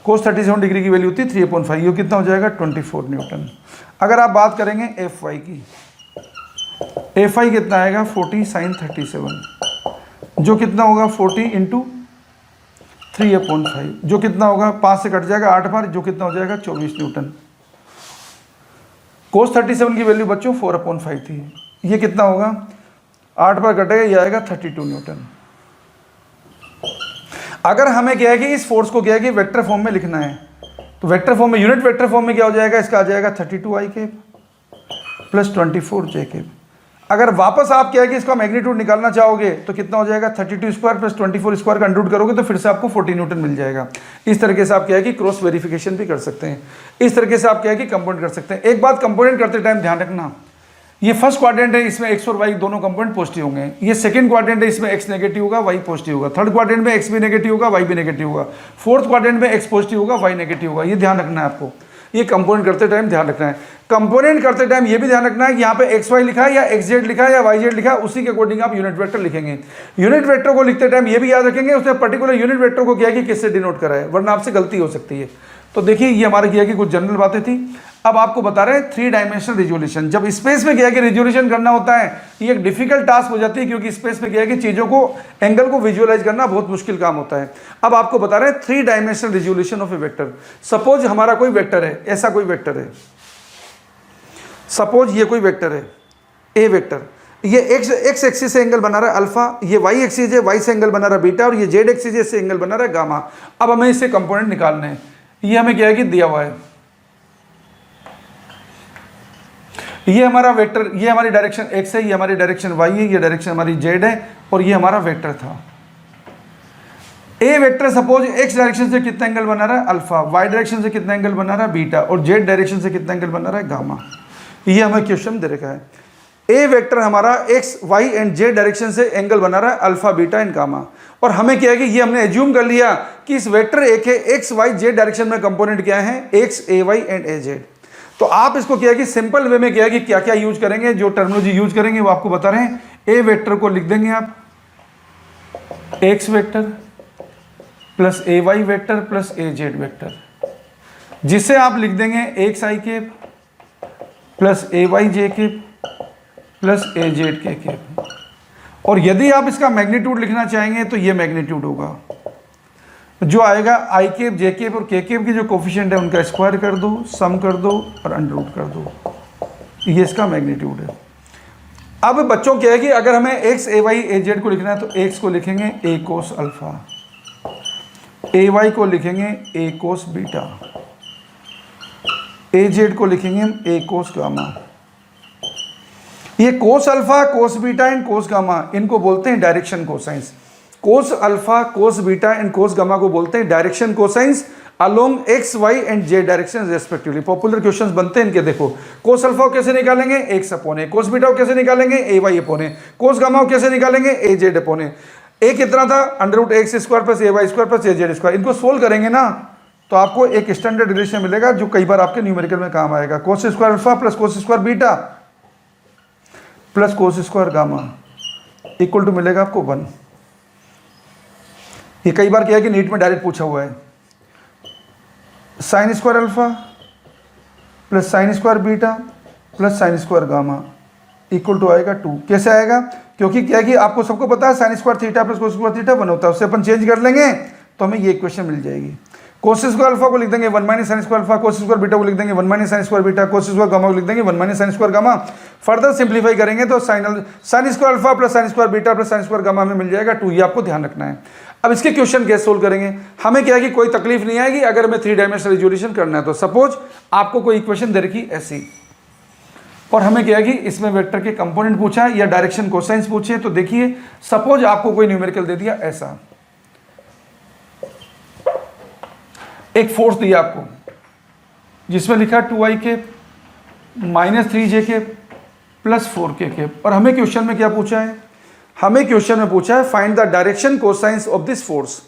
कोस 37 डिग्री की वैल्यू होती है 3/5, ये कितना हो जाएगा 24 न्यूटन। अगर आप बात करेंगे एफ वाई की, एफ आई कितना आएगा 40 साइन 37, जो कितना होगा 40 इंटू 3/5, जो कितना होगा 5 से कट जाएगा 8 बार, जो कितना हो जाएगा 24 न्यूटन। कोस 37 की वैल्यू बच्चों 4/5 थी, ये कितना होगा 8 बार कटेगा, ये आएगा 32 न्यूटन। अगर हमें क्या है कि इस फोर्स को क्या है कि वेक्टर फॉर्म में लिखना है, तो वेक्टर फॉर्म में, यूनिट वेक्टर फॉर्म में क्या हो जाएगा, इसका आ जाएगा 32 आई कैप प्लस 24 जे कैप। अगर वापस आप क्या है कि इसका मैग्नीट्यूड निकालना चाहोगे तो कितना हो जाएगा 32 स्क्वायर प्लस 24 स्क्वायर का अंडर रूट करोगे तो फिर से आपको 40 न्यूटन मिल जाएगा। इस तरीके से आप क्या है कि क्रॉस वेरिफिकेशन भी कर सकते हैं, इस तरीके से आप क्या है कि कंपोनेंट कर सकते हैं। एक बात कंपोनेंट करते टाइम ध्यान रखना, ये फर्स्ट क्वाड्रेंट है, इसमें एक्स और वाई दोनों कंपोनेंट पॉजिटिव होंगे। ये सेकंड क्वाड्रेंट है, इसमें एक्स नेगेटिव होगा वाई पॉजिटिव होगा। थर्ड क्वाड्रेंट में एक्स भी नेगेटिव होगा वाई भी नेगेटिव होगा। फोर्थ क्वाड्रेंट में एक्स पॉजिटिव होगा वाई नेगेटिव होगा। ये ध्यान रखना है आपको, ये कंपोनेंट करते टाइम ध्यान रखना है। कंपोनेंट करते टाइम ये भी ध्यान रखना है कि यहाँ पे एक्स वाई लिखा है या एक्स जेड लिखा है या वाई जेड लिखा है, उसी के अकॉर्डिंग आप यूनिट वेक्टर लिखेंगे। यूनिट वेक्टर को लिखते टाइम ये भी याद रखेंगे उसने पर्टिकुलर यूनिट वेक्टर को क्या है कि किससे डिनोट करा है, वरना आपसे गलती हो सकती है। तो देखिए, ये हमारे किया कि कुछ जनरल बातें थी। अब आपको बता रहे हैं 3 डायमेंशनल रिजोल्यूशन। जब स्पेस में क्या है कि रिजोल्यूशन करना होता है, ये एक डिफिकल्ट टास्क हो जाती है, क्योंकि स्पेस में क्या है कि चीज़ों को, एंगल को विजुअलाइज करना बहुत मुश्किल काम होता है। अब आपको बता रहे हैं 3 dimensional resolution of A vector. Suppose हमारा कोई वेक्टर है, ऐसा कोई वेक्टर है, सपोज ये कोई वेक्टर है ए वेक्टर, ये एक्स एक्सिस से एंगल बना रहा है अल्फा, ये वाई एक्सिस है, वाई से एंगल बना रहा है बीटा, और ये जेड एक्सिस है, इससे एंगल बना रहा है गामा। अब हमें इससे कंपोनेंट निकालने हैं। ये हमें क्या है कि दिया हुआ है, ये हमारा वेक्टर, ये हमारी डायरेक्शन एक्स है, ये हमारी डायरेक्शन वाई है, ये डायरेक्शन हमारी जेड है, और ये हमारा वेक्टर था। ए वेक्टर सपोज एक्स डायरेक्शन से कितना एंगल बना रहा है अल्फा, वाई डायरेक्शन से कितना एंगल बना रहा है बीटा, और जेड डायरेक्शन से कितना एंगल बना रहा है गामा। ये हमें क्वेश्चन दे रखा है। ए वेक्टर हमारा X Y and Z direction से एंगल बना रहा है अल्फा बीटा एंड गामा, और हमें क्या है कि ये हमने एज्यूम कर लिया कि इस वेक्टर ए के एक्स वाई जे डायरेक्शन में कंपोनेंट क्या है, X A Y and A Z. तो आप इसको क्या है कि सिंपल वे में क्या है कि क्या क्या यूज करेंगे, जो टर्मिनोलॉजी यूज करेंगे वो आपको बता रहे हैं। ए वेक्टर को लिख देंगे आप x vector plus A Y vector plus A Z vector, जिसे आप लिख देंगे x I cap plus A Y J cap plus A Z के केप। और यदि आप इसका मैग्नीट्यूड लिखना चाहेंगे तो ये मैग्नीट्यूड होगा, जो आएगा आई केप जे केप और के केप की जो कोफिशिएंट है उनका स्क्वायर कर दो, सम कर दो और अंडर रूट कर दो, ये इसका मैग्नीट्यूड है। अब बच्चों क्या है कि अगर हमें x A Y A Z को लिखना है तो एक्स को लिखेंगे ए कोस अल्फा, ए वाई को लिखेंगे ए कोस बीटा, ए जेड को लिखेंगे ए कोस गामा। ये cos alpha, cos beta and cos gamma, इनको बोलते हैं direction cosines. Cos alpha, cos beta and cos gamma को बोलते हैं direction cosines along X Y and Z direction respectively. Popular questions बनते हैं इनके, देखो कोस अल्फा को कैसे निकालेंगे, X upon A, cos beta को कैसे निकालेंगे, A Y upon A, cos gamma को कैसे निकालेंगे, ए जेड अपॉन ए। ए कितना था, under root X square plus A Y square plus A Z square. इनको सोल्व करेंगे ना तो आपको एक स्टैंडर्ड रिलेशन मिलेगा जो कई बार आपके न्यूमेरिकल में काम आएगा। Cos square alpha plus cos square beta plus cos square gamma equal to मिलेगा आपको 1। ये कई बार क्या है कि नीट में डायरेक्ट पूछा हुआ है, sine square alpha plus sine square beta plus sine square gamma equal to आएगा 2। कैसे आएगा, क्योंकि क्या है कि आपको सबको पता है sine square theta plus cos square theta 1 होता है, उससे अपन चेंज कर लेंगे तो हमें ये इक्वेशन मिल जाएगी। कोस स्क्वायर अल्फा को लिख देंगे 1 माइनस साइन स्क्वायर अल्फा, कोस स्क्वायर बीटा को लिख देंगे 1 माइनस साइन स्क्वायर बीटा, कोस स्क्वायर गामा को लिख देंगे 1 minus sign square gamma. Further simplify करेंगे तो sign square alpha plus sine square beta plus sine square gamma में मिल जाएगा 2। ये आपको ध्यान रखना है। अब इसके क्वेश्चन कैसे सोल्व करेंगे, हमें क्या है कि कोई तकलीफ नहीं आएगी अगर हमें 3 डायमेंशनल रिजोल्यूशन करना है तो। सपोज आपको कोई इक्वेशन दे रखी ऐसी, और हमें क्या है कि इसमें वेक्टर के कंपोनेंट पूछा है या डायरेक्शन कोसाइंस पूछे, तो देखिए सपोज आपको कोई न्यूमेरिकल दे दिया ऐसा, एक फोर्स दिया आपको जिसमें लिखा 2i के माइनस 3j के प्लस 4k के, और हमें क्वेश्चन में क्या पूछा है, हमें क्वेश्चन में पूछा है find the direction cosines of this force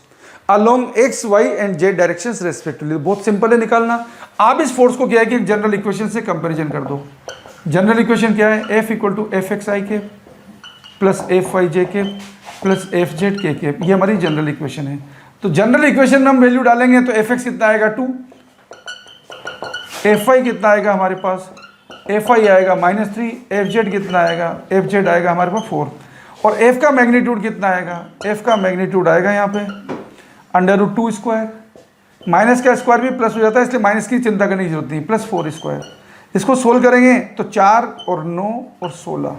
along X Y and Z directions respectively. बहुत सिंपल है निकालना। आप इस फोर्स को क्या है कि जनरल इक्वेशन से कंपैरिजन कर दो। जनरल इक्वेशन क्या है, F equal to F X I के प्लस एफ वाई जे के प्लस एफ जेड के, ये हमारी जनरल इक्वेशन है। तो जनरल इक्वेशन में हम वैल्यू डालेंगे तो एफ एक्स कितना आएगा 2, एफ वाई कितना आएगा हमारे पास, एफ आई आएगा -3, एफ जेड कितना आएगा, एफ जेड आएगा हमारे पास 4, और एफ का मैग्नीट्यूड कितना आएगा, एफ का मैग्नीट्यूड आएगा यहाँ पे √2 स्क्वायर, माइनस का स्क्वायर भी प्लस हो जाता है इसलिए माइनस की चिंता करने की जरूरत नहीं, प्लस 4 स्क्वायर। इसको सोल्व करेंगे तो 4 और 9 और 16,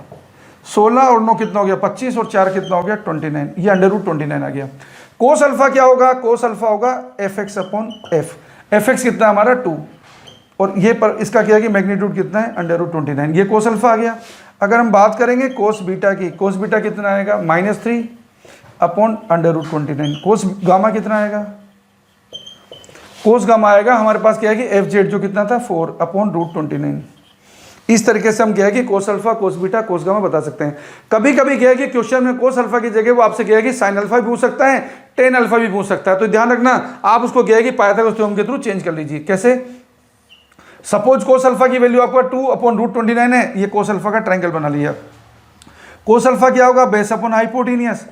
16 और 9 कितना हो गया 25 और 4 कितना हो गया 29, ये √29 आ गया। कोस अल्फा क्या होगा, कोस अल्फा होगा F x upon F, F x कितना हमारा 2, और ये पर इसका क्या है कि मैग्नीट्यूड कितना है √29, ये कोस अल्फा आ गया। अगर हम बात करेंगे कोस बीटा की, कोस बीटा कितना आएगा -3 अपॉन √29, कोस गामा कितना आएगा, कोस गामा आएगा हमारे पास क्या है कि एफ जेड जो कितना था 4 अपॉन √29। इस तरीके से हम क्या है कि कोस alpha, cos beta, cos gamma बता सकते हैं। कभी कभी क्या है कि क्वेश्चन में कोस अल्फा की जगह वो आपसे क्या है कि साइन अल्फा भी पूछ सकता है, टेन अल्फा भी पूछ सकता है, तो ध्यान रखना आप उसको क्या है कि पाइथागोरस थ्योरम के थ्रू चेंज कर लीजिए। कैसे, सपोज कोस अल्फा की वैल्यू आपका 2 अपॉन √29 है, ये कोस अल्फा का ट्रायंगल बना लिया। कोस अल्फा क्या होगा, बेस अपॉन हाइपोटेनियस,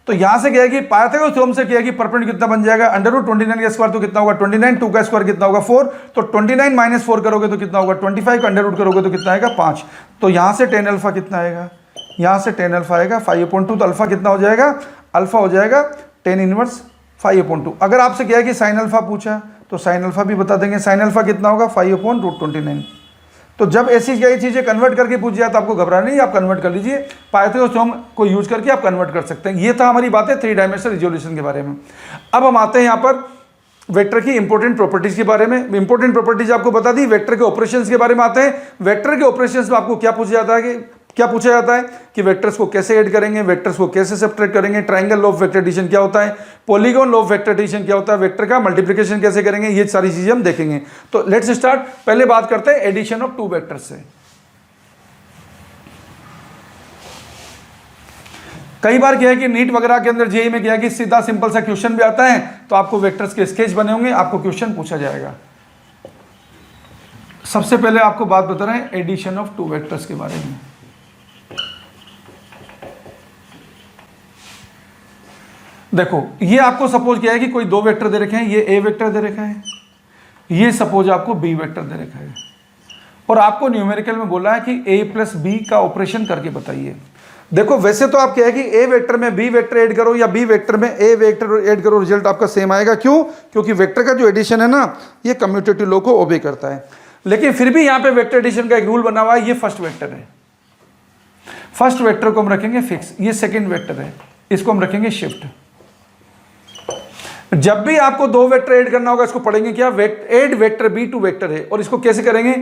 तो यहां से क्या है कि पाइथागोरस थ्योरम से क्या है कि परपेंडिकुलर कितना बन जाएगा √29 का स्क्वायर तो कितना होगा 29, 2 का स्क्वायर कितना होगा 4, तो 29 माइनस 4 करोगे तो कितना होगा 25 का अंडर करोगे तो कितना आएगा 5, तो यहां से टेन अल्फा कितना आएगा, यहां से टेन अल्फा आएगा 5/2, तो अल्फा कितना हो जाएगा, अल्फा हो जाएगा टेन इनवर्स 5/2। अगर आपसे क्या है कि साइन अल्फा पूछा तो साइन अल्फा भी बता देंगे, साइन अल्फा कितना होगा 5/√29। तो जब ऐसी कई चीज़ें कन्वर्ट करके पूछ जाए तो आपको घबराना नहीं, आप कन्वर्ट कर लीजिए, पाइथागोरस थ्योरम को यूज करके आप कन्वर्ट कर सकते हैं। ये था हमारी बातें 3 डायमेंशनल रिजोल्यूशन के बारे में। अब हम आते हैं यहाँ पर वेक्टर की इंपॉर्टेंट प्रॉपर्टीज के बारे में। इंपॉर्टेंट प्रॉपर्टीज आपको बता दी, वेक्टर के ऑपरेशंस के बारे में आते हैं। वेक्टर के ऑपरेशंस में आपको क्या पूछा जाता है कि वेक्टर्स को कैसे ऐड करेंगे, वेक्टर्स को कैसे सब्ट्रैक्ट करेंगे, triangle law of vector addition क्या होता है, polygon law of vector addition क्या होता है, वेक्टर का मल्टीप्लिकेशन कैसे करेंगे, ये सारी चीजें हम देखेंगे। तो लेट्स स्टार्ट। पहले बात करते हैं एडिशन ऑफ 2 वेक्टर्स से। कई बार क्या है कि नीट वगैरह के अंदर जेई में क्या है कि सीधा सिंपल सा क्वेश्चन भी आता है, तो आपको वेक्टर्स के स्केच बने होंगे, आपको क्वेश्चन पूछा जाएगा। सबसे पहले आपको बात बता रहे हैं एडिशन ऑफ टू वेक्टर्स के बारे में। देखो ये आपको सपोज क्या है कि कोई दो वेक्टर दे रखे हैं, ये ए वेक्टर दे रखा है, ये सपोज आपको बी वेक्टर दे रखा है, और आपको न्यूमेरिकल में बोला है कि ए प्लस बी का ऑपरेशन करके बताइए। देखो वैसे तो आप क्या है कि ए वेक्टर में बी वेक्टर ऐड करो या बी वेक्टर में ए वेक्टर ऐड करो, रिजल्ट आपका सेम आएगा। क्यों? क्योंकि वेक्टर का जो एडिशन है ना, ये कम्यूटेटिव लॉ को ओबे करता है। लेकिन फिर भी यहां पे वेक्टर एडिशन का एक रूल बना हुआ है, ये फर्स्ट वेक्टर है, फर्स्ट वेक्टर को हम रखेंगे फिक्स, ये सेकेंड वेक्टर है, इसको हम रखेंगे शिफ्ट। जब भी आपको दो वेक्टर ऐड करना होगा, इसको पढ़ेंगे क्या, add vector B to vector है, और इसको कैसे करेंगे,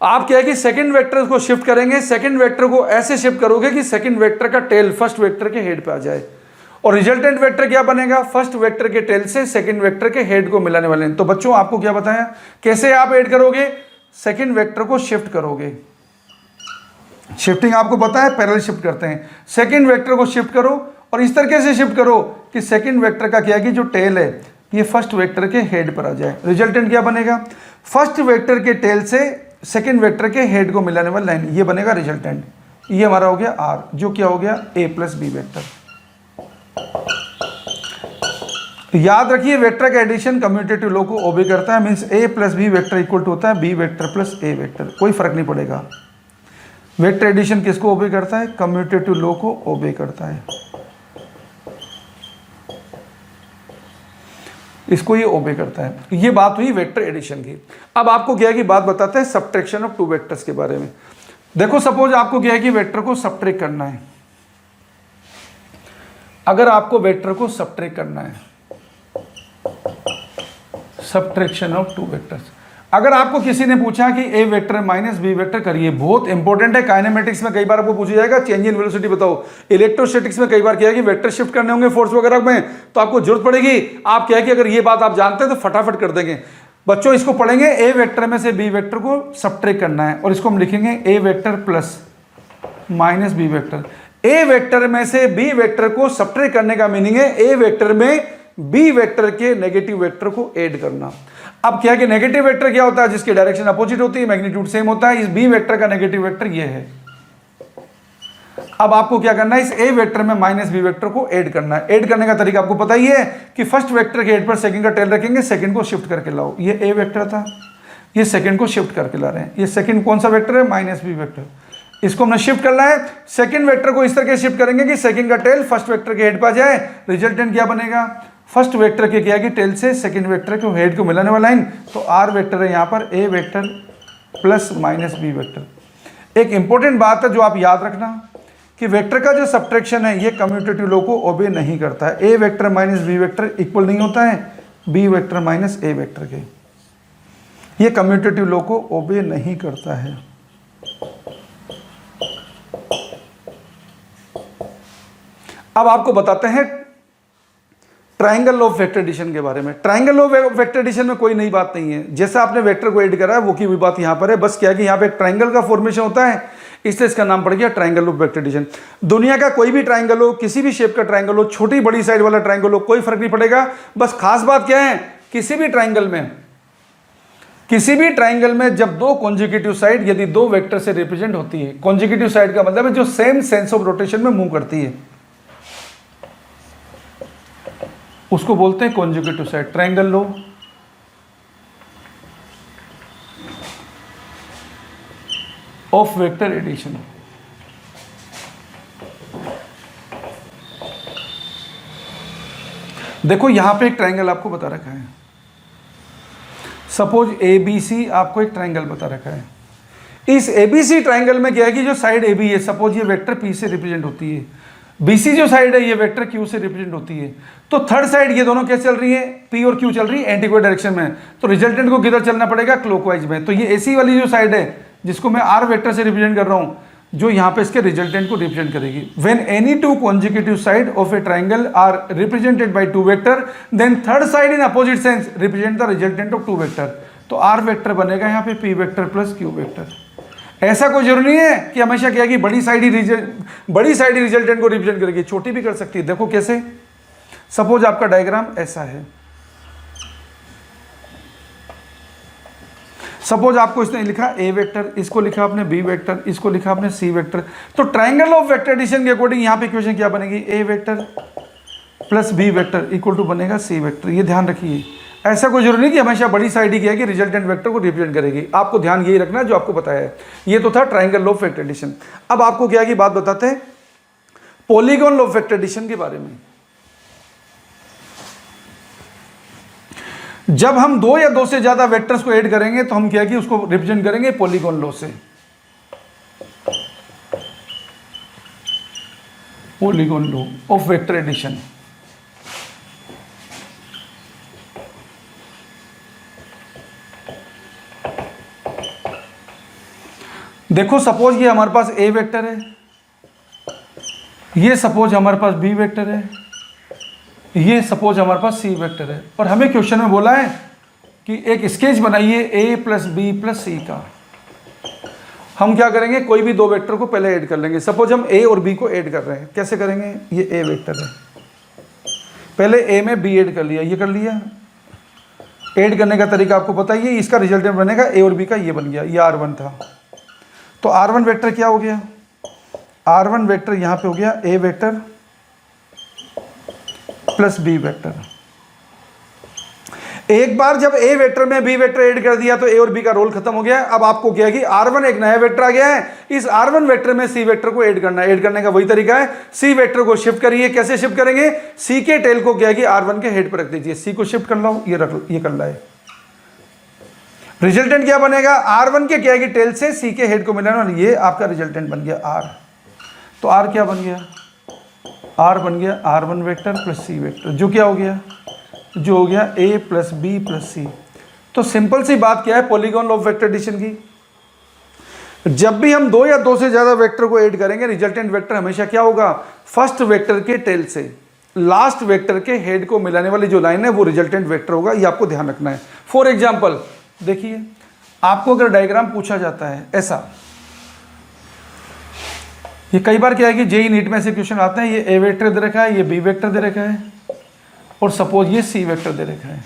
आप क्या है कि सेकंड वेक्टर को शिफ्ट करेंगे, सेकंड वेक्टर को ऐसे शिफ्ट करोगे कि सेकंड वेक्टर का टेल फर्स्ट वेक्टर के हेड पे आ जाए, और रिजल्टेंट वेक्टर क्या बनेगा, फर्स्ट वेक्टर के टेल से सेकंड वेक्टर के हेड को मिलाने वाले हैं। तो बच्चों आपको क्या बताया, कैसे आप ऐड करोगे, सेकंड वेक्टर को शिफ्ट करोगे, शिफ्टिंग आपको पता है, पैरेलल शिफ्ट करते हैं, सेकंड वेक्टर को शिफ्ट करो और इस तरीके से शिफ्ट करो कि सेकंड वेक्टर का क्या है कि जो टेल है ये फर्स्ट वेक्टर के हेड पर आ जाए। रिजल्टेंट क्या बनेगा, फर्स्ट वेक्टर के टेल से सेकेंड वेक्टर के हेड को मिलाने वाला लाइन, ये बनेगा रिजल्टेंट। ये हमारा हो गया आर, जो क्या हो गया ए प्लस बी वेक्टर। याद रखिए वेक्टर का एडिशन कम्यूटेटिव लॉ को ओबे करता है, means A plus B vector equal to होता है B vector plus A vector, कोई फर्क नहीं पड़ेगा। वेक्टर एडिशन किसको ओबे करता है, कम्यूटेटिव लॉ को ओबे करता है, इसको ये ओबे करता है। ये बात हुई वेक्टर एडिशन की। अब आपको क्या है कि बात बताते हैं सब्ट्रैक्शन ऑफ टू वेक्टर्स के बारे में। देखो सपोज आपको क्या है कि वेक्टर को सब्ट्रैक्ट करना है, अगर आपको वेक्टर को सब्ट्रैक्ट करना है, सब्ट्रैक्शन ऑफ टू वेक्टर्स, अगर आपको किसी ने पूछा कि ए वेक्टर माइनस बी वेक्टर करिए, बहुत इंपॉर्टेंट है, काइनेमेटिक्स में कई बार आपको पूछा जाएगा चेंज इन वेलोसिटी बताओ, इलेक्ट्रोस्टैटिक्स में कई बार क्या है कि वेक्टर शिफ्ट करने होंगे फोर्स वगैरह में, तो आपको जरूरत पड़ेगी। आप क्या है कि अगर ये बात आप जानते हैं तो फटाफट कर देंगे। बच्चों इसको पढ़ेंगे, ए वेक्टर में से बी वेक्टर को सब्ट्रैक्ट करना है, और इसको हम लिखेंगे A vector plus minus B vector. A vector में से बी वेक्टर को सब्ट्रैक्ट करने का मीनिंग है ए वेक्टर में बी वेक्टर के नेगेटिव वेक्टर को ऐड करना। अब क्या है कि नेगेटिव वेक्टर क्या होता है, जिसकी डायरेक्शन अपोजिट होती है, मैग्नीट्यूड सेम होता है, इस बी वेक्टर का नेगेटिव वेक्टर ये है। अब आपको क्या करना है, इस ए वेक्टर में माइनस बी वेक्टर को ऐड करना है। ऐड करने का तरीका आपको पता ही है कि फर्स्ट वेक्टर के हेड पर सेकंड का टेल रखेंगे, सेकंड को शिफ्ट करके लाओ। ये ए वेक्टर था, ये सेकंड को शिफ्ट करके ला रहे हैं, ये सेकंड कौन सा वेक्टर है, माइनस बी वेक्टर, इसको हमने शिफ्ट करना है। सेकंड वेक्टर को इस तरह शिफ्ट करेंगे कि सेकंड का टेल फर्स्ट वेक्टर के हेड पर आ जाए। रिजल्टेंट क्या बनेगा, फर्स्ट वेक्टर के क्या है कि टेल से सेकंड वेक्टर के हेड को मिलाने वाला लाइन, तो आर वेक्टर है यहाँ पर A vector plus minus B vector. एक इंपॉर्टेंट बात है जो आप याद रखना कि वेक्टर का जो सब्ट्रैक्शन है ये कम्यूटेटिव लॉ को ओबे नहीं करता है। A vector minus B vector equal नहीं होता है B vector minus A vector के, ये कम्यूटेटिव लॉ को ओबे नहीं करता है। अब आपको बताते हैं ट्राइंगल ऑफ वेक्टर एडिशन के बारे में। ट्राइंगल ऑफ वेक्टर एडिशन में कोई नई बात नहीं है, जैसा आपने वेक्टर को ऐड करा है वो की भी बात यहां पर है, बस क्या है कि यहां पे एक ट्राइंगल का फॉर्मेशन होता है, इसलिए इसका नाम पड़ गया ट्राइंगल ऑफ वेक्टर एडिशन। दुनिया का कोई भी ट्राइंगल हो, किसी भी शेप का ट्राइंगल हो, छोटी बड़ी साइड वाला ट्राइंगल हो, कोई फर्क नहीं पड़ेगा। बस खास बात क्या है, किसी भी ट्राइंगल में जब दो कॉन्जिक्यूटिव साइड यदि दो वेक्टर से रिप्रेजेंट होती है, कॉन्जिक्यूटिव साइड का मतलब है जो सेम सेंस ऑफ रोटेशन में मूव करती है, उसको बोलते हैं conjugative side. Triangle law of vector addition. देखो यहां पे एक ट्रायंगल आपको बता रखा है, सपोज ABC आपको एक ट्रायंगल बता रखा है। इस ABC ट्रायंगल में क्या है कि जो साइड AB है, सपोज ये वेक्टर P से रिप्रेजेंट होती है, BC जो साइड है ये वेक्टर Q से रिप्रेजेंट होती है, तो थर्ड साइड ये दोनों कैसे चल रही है, P और Q चल रही है एंटीक्लॉक डायरेक्शन में, तो रिजल्टेंट को किधर चलना पड़ेगा, क्लॉकवाइज में। तो ये AC वाली जो साइड है जिसको मैं R वेक्टर से रिप्रेजेंट कर रहा हूं, जो यहाँ पे इसके रिजल्टेंट को रिप्रेजेंट करेगी। When any two consecutive side of a triangle are represented by two vector, then third side in opposite sense represent the resultant of two vector. तो R वेक्टर बनेगा यहाँ पे P vector plus Q vector. ऐसा कोई जरूरी नहीं है कि हमेशा क्या है कि बड़ी साइड ही रिजल्टेंट को रिप्रेजेंट करेगी, छोटी भी कर सकती है। देखो कैसे, सपोज आपका डायग्राम ऐसा है, सपोज आपको इसने लिखा ए वेक्टर, इसको लिखा आपने बी वेक्टर, इसको लिखा आपने सी वेक्टर। तो ट्रायंगल ऑफ वेक्टर एडिशन के अकॉर्डिंग यहां पे इक्वेशन क्या बनेगी, A vector plus B vector equal to बनेगा सी वेक्टर। ये ध्यान रखिए, ऐसा कोई जरूरी नहीं कि हमेशा बड़ी साइड ही क्या है कि रिजल्टेंट वेक्टर को रिप्रेजेंट करेगी। आपको ध्यान यही रखना है जो आपको पता है। ये तो था ट्रायंगल ऑफ वेक्टर एडिशन। अब आपको क्या की बात बताते हैं पॉलीगॉन ऑफ वेक्टर एडिशन के बारे में। जब हम दो या दो से ज्यादा वेक्टर्स को ऐड करेंगे तो हम क्या कि उसको रिप्रेजेंट करेंगे पॉलीगॉन लॉ से। Polygon law of vector addition. देखो सपोज ये हमारे पास ए वेक्टर है, ये सपोज हमारे पास बी वेक्टर है, ये सपोज हमारे पास सी वेक्टर है, और हमें क्वेश्चन में बोला है कि एक स्केच बनाइए ए प्लस बी प्लस सी का। हम क्या करेंगे, कोई भी दो वेक्टर को पहले ऐड कर लेंगे। सपोज हम ए और बी को ऐड कर रहे हैं, कैसे करेंगे, ये ए वेक्टर है, पहले ए में बी ऐड कर लिया, ये कर लिया। ऐड करने का तरीका आपको पता ही है, इसका रिजल्टेंट बनेगा ए और बी का, ये बन गया, ये R1 था। तो R1 वेक्टर क्या हो गया, R1 वेक्टर यहां पे हो गया ए वेक्टर प्लस बी वेक्टर। एक बार जब ए वेक्टर में बी वेक्टर ऐड कर दिया तो ए और बी का रोल खत्म हो गया। अब आपको क्या है कि R1 एक नया वेक्टर आ गया है, इस R1 वेक्टर में सी वेक्टर को ऐड करना है। ऐड करने का वही तरीका है, सी वेक्टर को शिफ्ट करिए। कैसे शिफ्ट करेंगे, सी के टेल को क्या है कि R1 के हेड पर रख दीजिए, सी को शिफ्ट कर लो, ये रख, ये कर लाए। रिजल्टेंट क्या बनेगा, R1 के क्या है कि टेल से सी के हेड को मिलाना, ये आपका रिजल्टेंट बन गया R। तो R क्या बन गया, R बन गया R1 vector plus C vector, जो क्या हो गया, जो हो गया A प्लस बी प्लस सी। तो सिंपल सी बात क्या है पॉलीगॉन ऑफ वेक्टर एडिशन की, जब भी हम दो या दो से ज्यादा वेक्टर को ऐड करेंगे रिजल्टेंट वेक्टर हमेशा क्या होगा, फर्स्ट वेक्टर के टेल से लास्ट वेक्टर के हेड को मिलाने वाली जो लाइन है वो रिजल्टेंट वेक्टर होगा। ये आपको ध्यान रखना है। फॉर एग्जाम्पल देखिए, आपको अगर डायग्राम पूछा जाता है ऐसा, ये कई बार क्या है कि जेई नीट में से क्वेश्चन आते हैं, ये ए वेक्टर दे रखा है, ये बी वेक्टर दे रखा है, और सपोज ये सी वेक्टर दे रखा है।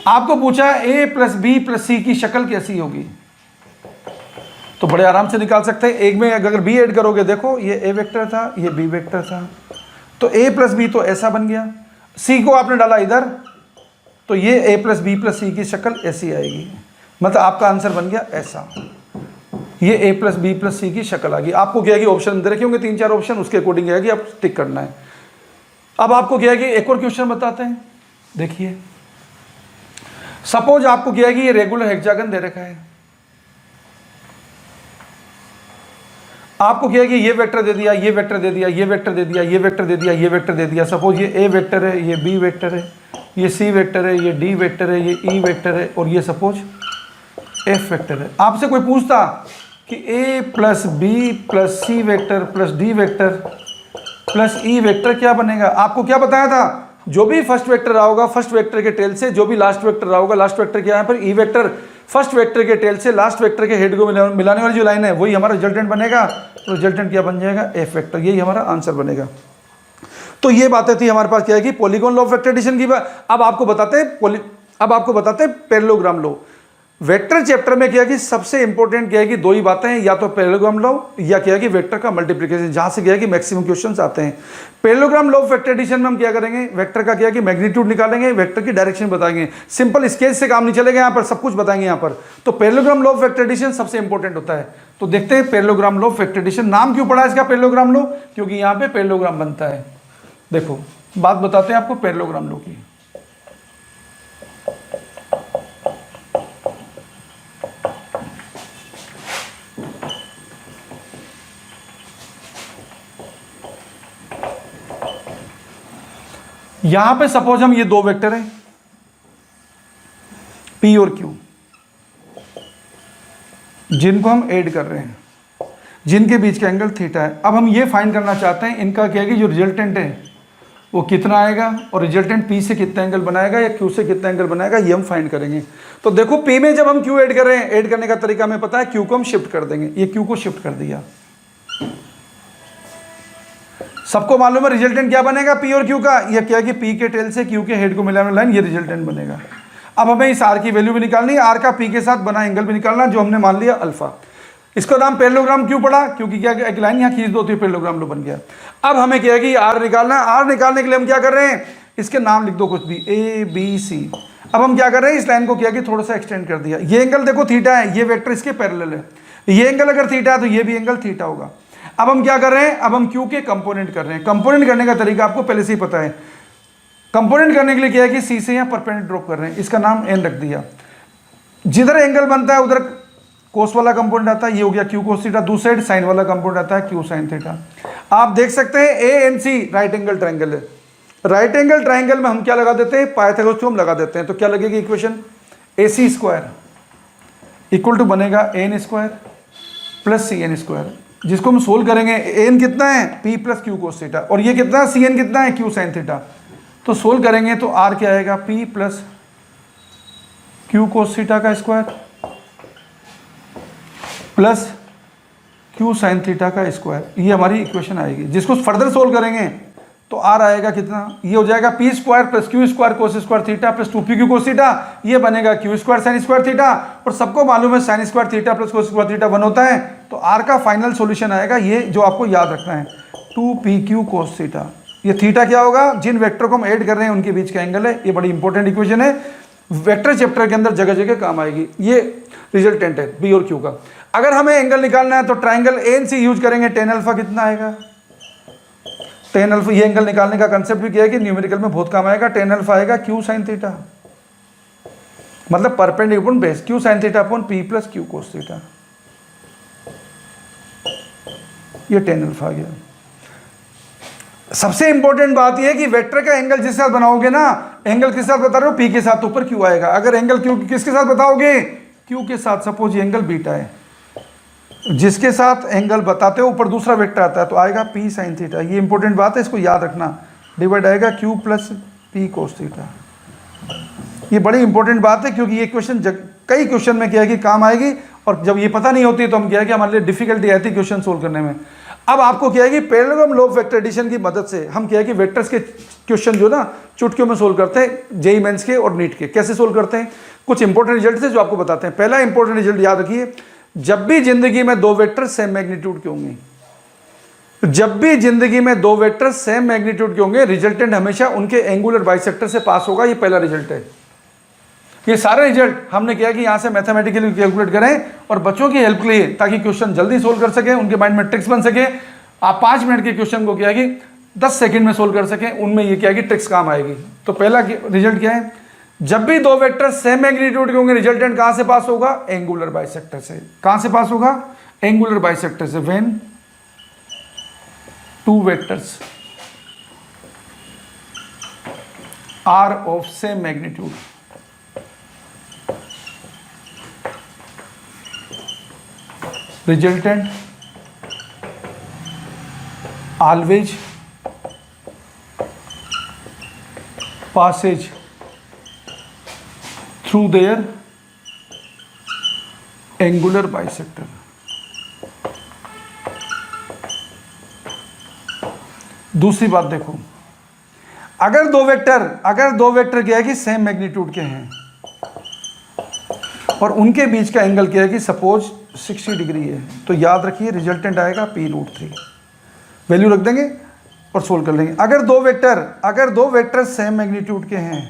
आपको पूछा ए प्लस बी प्लस सी की शक्ल कैसी होगी, तो बड़े आराम से निकाल सकते हैं। एक में अगर बी ऐड करोगे, देखो ये ए वेक्टर था, ये बी वेक्टर था, तो ए प्लस बी तो ऐसा बन गया। सी को आपने डाला इधर, तो ये ए प्लस बी प्लस सी की शक्ल ऐसी आएगी, मतलब आपका आंसर बन गया ऐसा। ये ए प्लस बी प्लस सी की शक्ल आ गई। आपको क्या है कि ऑप्शन दे रखे होंगे 3-4 ऑप्शन, उसके अकॉर्डिंग है कि आप टिक करना है। अब आपको क्या है कि एक और क्वेश्चन बताते हैं। देखिए सपोज आपको क्या है कि ये रेगुलर हेक्सागन दे रखा है, आपको क्या है कि ये वेक्टर दे दिया, ये वेक्टर दे दिया, ये वेक्टर दे दिया, ये वेक्टर दे दिया, ये वेक्टर दे दिया। सपोज ये ए वेक्टर है, ये बी वेक्टर है, ये सी वेक्टर है, ये डी वेक्टर है, ये ई वेक्टर है, और ये सपोज एफ वेक्टर है। आपसे कोई पूछता कि A plus B plus C vector plus D vector plus E vector क्या बनेगा, आपको क्या बताया था, जो भी फर्स्ट वेक्टर रहा होगा फर्स्ट वेक्टर के टेल से, जो भी लास्ट वेक्टर रहा होगा लास्ट वेक्टर के यहाँ पर ई वेक्टर फर्स्ट वेक्टर के टेल से लास्ट वेक्टर के हेड को मिलाने वाली जो लाइन है वही हमारा रिजल्टेंट बनेगा। तो रिजल्टेंट क्या बन जाएगा, एफ वेक्टर, यही हमारा आंसर बनेगा। तो ये बातें थी हमारे पास क्या है कि polygon law of vector addition की बात। अब आपको बताते हैं पैरेललोग्राम लॉ। वेक्टर चैप्टर में क्या है कि सबसे इंपॉर्टेंट क्या है कि दो ही बातें हैं, या तो पैरेललोग्राम लॉ या क्या है कि वेक्टर का मल्टीप्लिकेशन, जहां से क्या है कि मैक्सिमम क्वेश्चंस आते हैं। Parallelogram law of vector addition में हम क्या करेंगे, वेक्टर का क्या है कि मैग्नीट्यूड निकालेंगे, वेक्टर की डायरेक्शन बताएंगे। सिंपल स्केच से काम नहीं चलेगा, यहाँ पर सब कुछ बताएंगे यहाँ पर। तो parallelogram law of vector addition सबसे इंपॉर्टेंट होता है। तो देखते हैं parallelogram law of vector addition. नाम क्यों पड़ा इसका पैरेललोग्राम लॉ, क्योंकि यहाँ पे पैरेललोग्राम बनता है। देखो बात बताते हैं आपको पैरेललोग्राम लॉ की। यहां पे सपोज हम ये दो वेक्टर हैं P और Q, जिनको हम ऐड कर रहे हैं, जिनके बीच का एंगल थीटा है। अब हम ये फाइंड करना चाहते हैं इनका क्या है कि जो रिजल्टेंट है वो कितना आएगा, और रिजल्टेंट P से कितना एंगल बनाएगा या Q से कितना एंगल बनाएगा, ये हम फाइंड करेंगे। तो देखो P में जब हम Q ऐड कर रहे हैं, ऐड करने का तरीका हमें पता है, Q को हम शिफ्ट कर देंगे, ये Q को शिफ्ट कर दिया। सबको मालूम है रिजल्टेंट क्या बनेगा P और Q का, ये क्या है कि P के टेल से Q के हेड को मिलाने लाइन, ये रिजल्टेंट बनेगा। अब हमें इस R की वैल्यू भी निकालनी है, R का P के साथ बना एंगल भी निकालना, जो हमने मान लिया अल्फा। इसका नाम पैरेललोग्राम क्यों पड़ा, क्योंकि क्या एक लाइन यहाँ खींच दो तो पैरेललोग्राम लो बन गया। अब हमें क्या है कि R निकालना है, R निकालने के लिए हम क्या कर रहे हैं, इसके नाम लिख दो कुछ भी, A B C। अब हम क्या कर रहे हैं, इस लाइन को क्या कि थोड़ा सा एक्सटेंड कर दिया। ये एंगल देखो थीटा है, ये वेक्टर इसके पैरेलल है, ये एंगल अगर थीटा है तो ये भी एंगल थीटा होगा। अब हम क्या कर रहे हैं, अब हम Q के कंपोनेंट कर रहे हैं। कंपोनेंट करने का तरीका आपको पहले से ही पता है। कंपोनेंट करने के लिए क्या है कि C से यहाँ परपेंडिकुलर ड्रॉप कर रहे हैं, इसका नाम N रख दिया। जिधर एंगल बनता है उधर कोस वाला कंपोनेंट आता है, ये हो गया Q कोस थीटा, दूसरी साइड साइन वाला कंपोनेंट आता है Q साइन थीटा। आप देख सकते हैं ANC राइट एंगल ट्राइंगल है। राइट एंगल ट्राइंगल में हम क्या लगा देते हैं, पाइथागोरस थ्योरम लगा देते हैं। तो क्या लगेगी equation, AC square equal to बनेगा N square plus CN square, जिसको हम सोल्व करेंगे। N कितना है, P plus Q cos theta, और ये कितना है, CN कितना है, Q साइन थीटा। तो सोल्व करेंगे तो R क्या आएगा, P plus Q cos theta का square plus Q sine theta का स्क्वायर, ये हमारी इक्वेशन आएगी। जिसको फर्दर सोल्व करेंगे तो R आएगा कितना, ये हो जाएगा P square plus Q square cos square theta plus 2PQ cos theta, ये बनेगा Q square sine square theta. और सबको मालूम है sine square theta plus cos square theta 1 होता है। तो R का फाइनल सॉल्यूशन आएगा, ये जो आपको याद रखना है, 2PQ कोस थीटा। ये थीटा क्या होगा, जिन वेक्टर को हम ऐड कर रहे हैं उनके बीच का एंगल है। ये बड़ी इंपॉर्टेंट इक्वेशन है, वेक्टर चैप्टर के अंदर जगह जगह काम आएगी। ये रिजल्टेंट है P और Q का। अगर हमें एंगल निकालना है तो ट्राइंगल ANC यूज करेंगे। tan अल्फा कितना आएगा, tan अल्फा, ये एंगल निकालने का कंसेप्ट भी क्या है कि न्यूमेरिकल में बहुत काम आएगा। tan अल्फा आएगा Q साइन थीटा, मतलब perpendicular base Q sine theta upon P plus Q cos theta, ये tan अल्फा आ गया। सबसे इंपॉर्टेंट बात यह है कि वेक्टर का एंगल जिसके साथ बनाओगे ना, एंगल किसके साथ बता रहे हो, P के साथ, ऊपर Q आएगा। अगर एंगल Q किसके साथ बताओगे, Q के साथ, सपोज ये एंगल बीटा है, जिसके साथ एंगल बताते हो ऊपर दूसरा वेक्टर आता है तो आएगा P साइन थीटा। ये इंपॉर्टेंट बात है, इसको याद रखना। डिवाइड आएगा Q plus P cos theta. ये बड़ी इंपॉर्टेंट बात है, क्योंकि ये क्वेश्चन कई क्वेश्चन में क्या है कि काम आएगी, और जब ये पता नहीं होती तो हम क्या है कि हमारे लिए डिफिकल्टी आती है क्वेश्चन सोल्व करने में। अब आपको क्या है कि parallelogram law of vector addition की मदद से हम क्या है कि वेक्टर्स के क्वेश्चन जो ना चुटकियों में सोल्व करते हैं, जेईई मेंस के और नीट के। कैसे सोल्व करते हैं, कुछ इंपॉर्टेंट रिजल्ट है जो आपको बताते हैं। पहला इंपॉर्टेंट रिजल्ट याद रखिए, जब भी जिंदगी में दो वेक्टर सेम मैग्नीट्यूड के होंगे, जब भी जिंदगी में दो वेक्टर सेम मैग्नीट्यूड के होंगे, रिजल्टेंट हमेशा उनके एंगुलर बाइसेक्टर से पास होगा। ये पहला रिजल्ट है। ये सारे रिजल्ट हमने किया कि यहाँ से मैथमेटिकली कैलकुलेट करें और बच्चों की हेल्प के लिए, ताकि क्वेश्चन जल्दी सोल्व कर सके, उनके माइंड में ट्रिक्स बन सके। आप 5 मिनट के क्वेश्चन को क्या है कि 10 सेकंड में सोल्व कर सकें, उनमें ये क्या है कि ट्रिक्स काम आएगी। तो पहला रिजल्ट क्या है, जब भी दो वेक्टर सेम मैग्नीट्यूड के होंगे, रिजल्टेंट कहां से पास होगा, एंगुलर बाइसेक्टर से। कहां से पास होगा, एंगुलर बाइसेक्टर से। When two vectors are of same magnitude, resultant always passage through their angular bisector। दूसरी बात देखो, अगर दो वेक्टर क्या है कि सेम मैग्नीट्यूड के हैं और उनके बीच का एंगल क्या है कि सपोज 60 डिग्री है, तो याद रखिए रिजल्टेंट आएगा P√3। वैल्यू रख देंगे और सोल्व कर लेंगे। अगर दो वेक्टर सेम मैग्नीट्यूड के हैं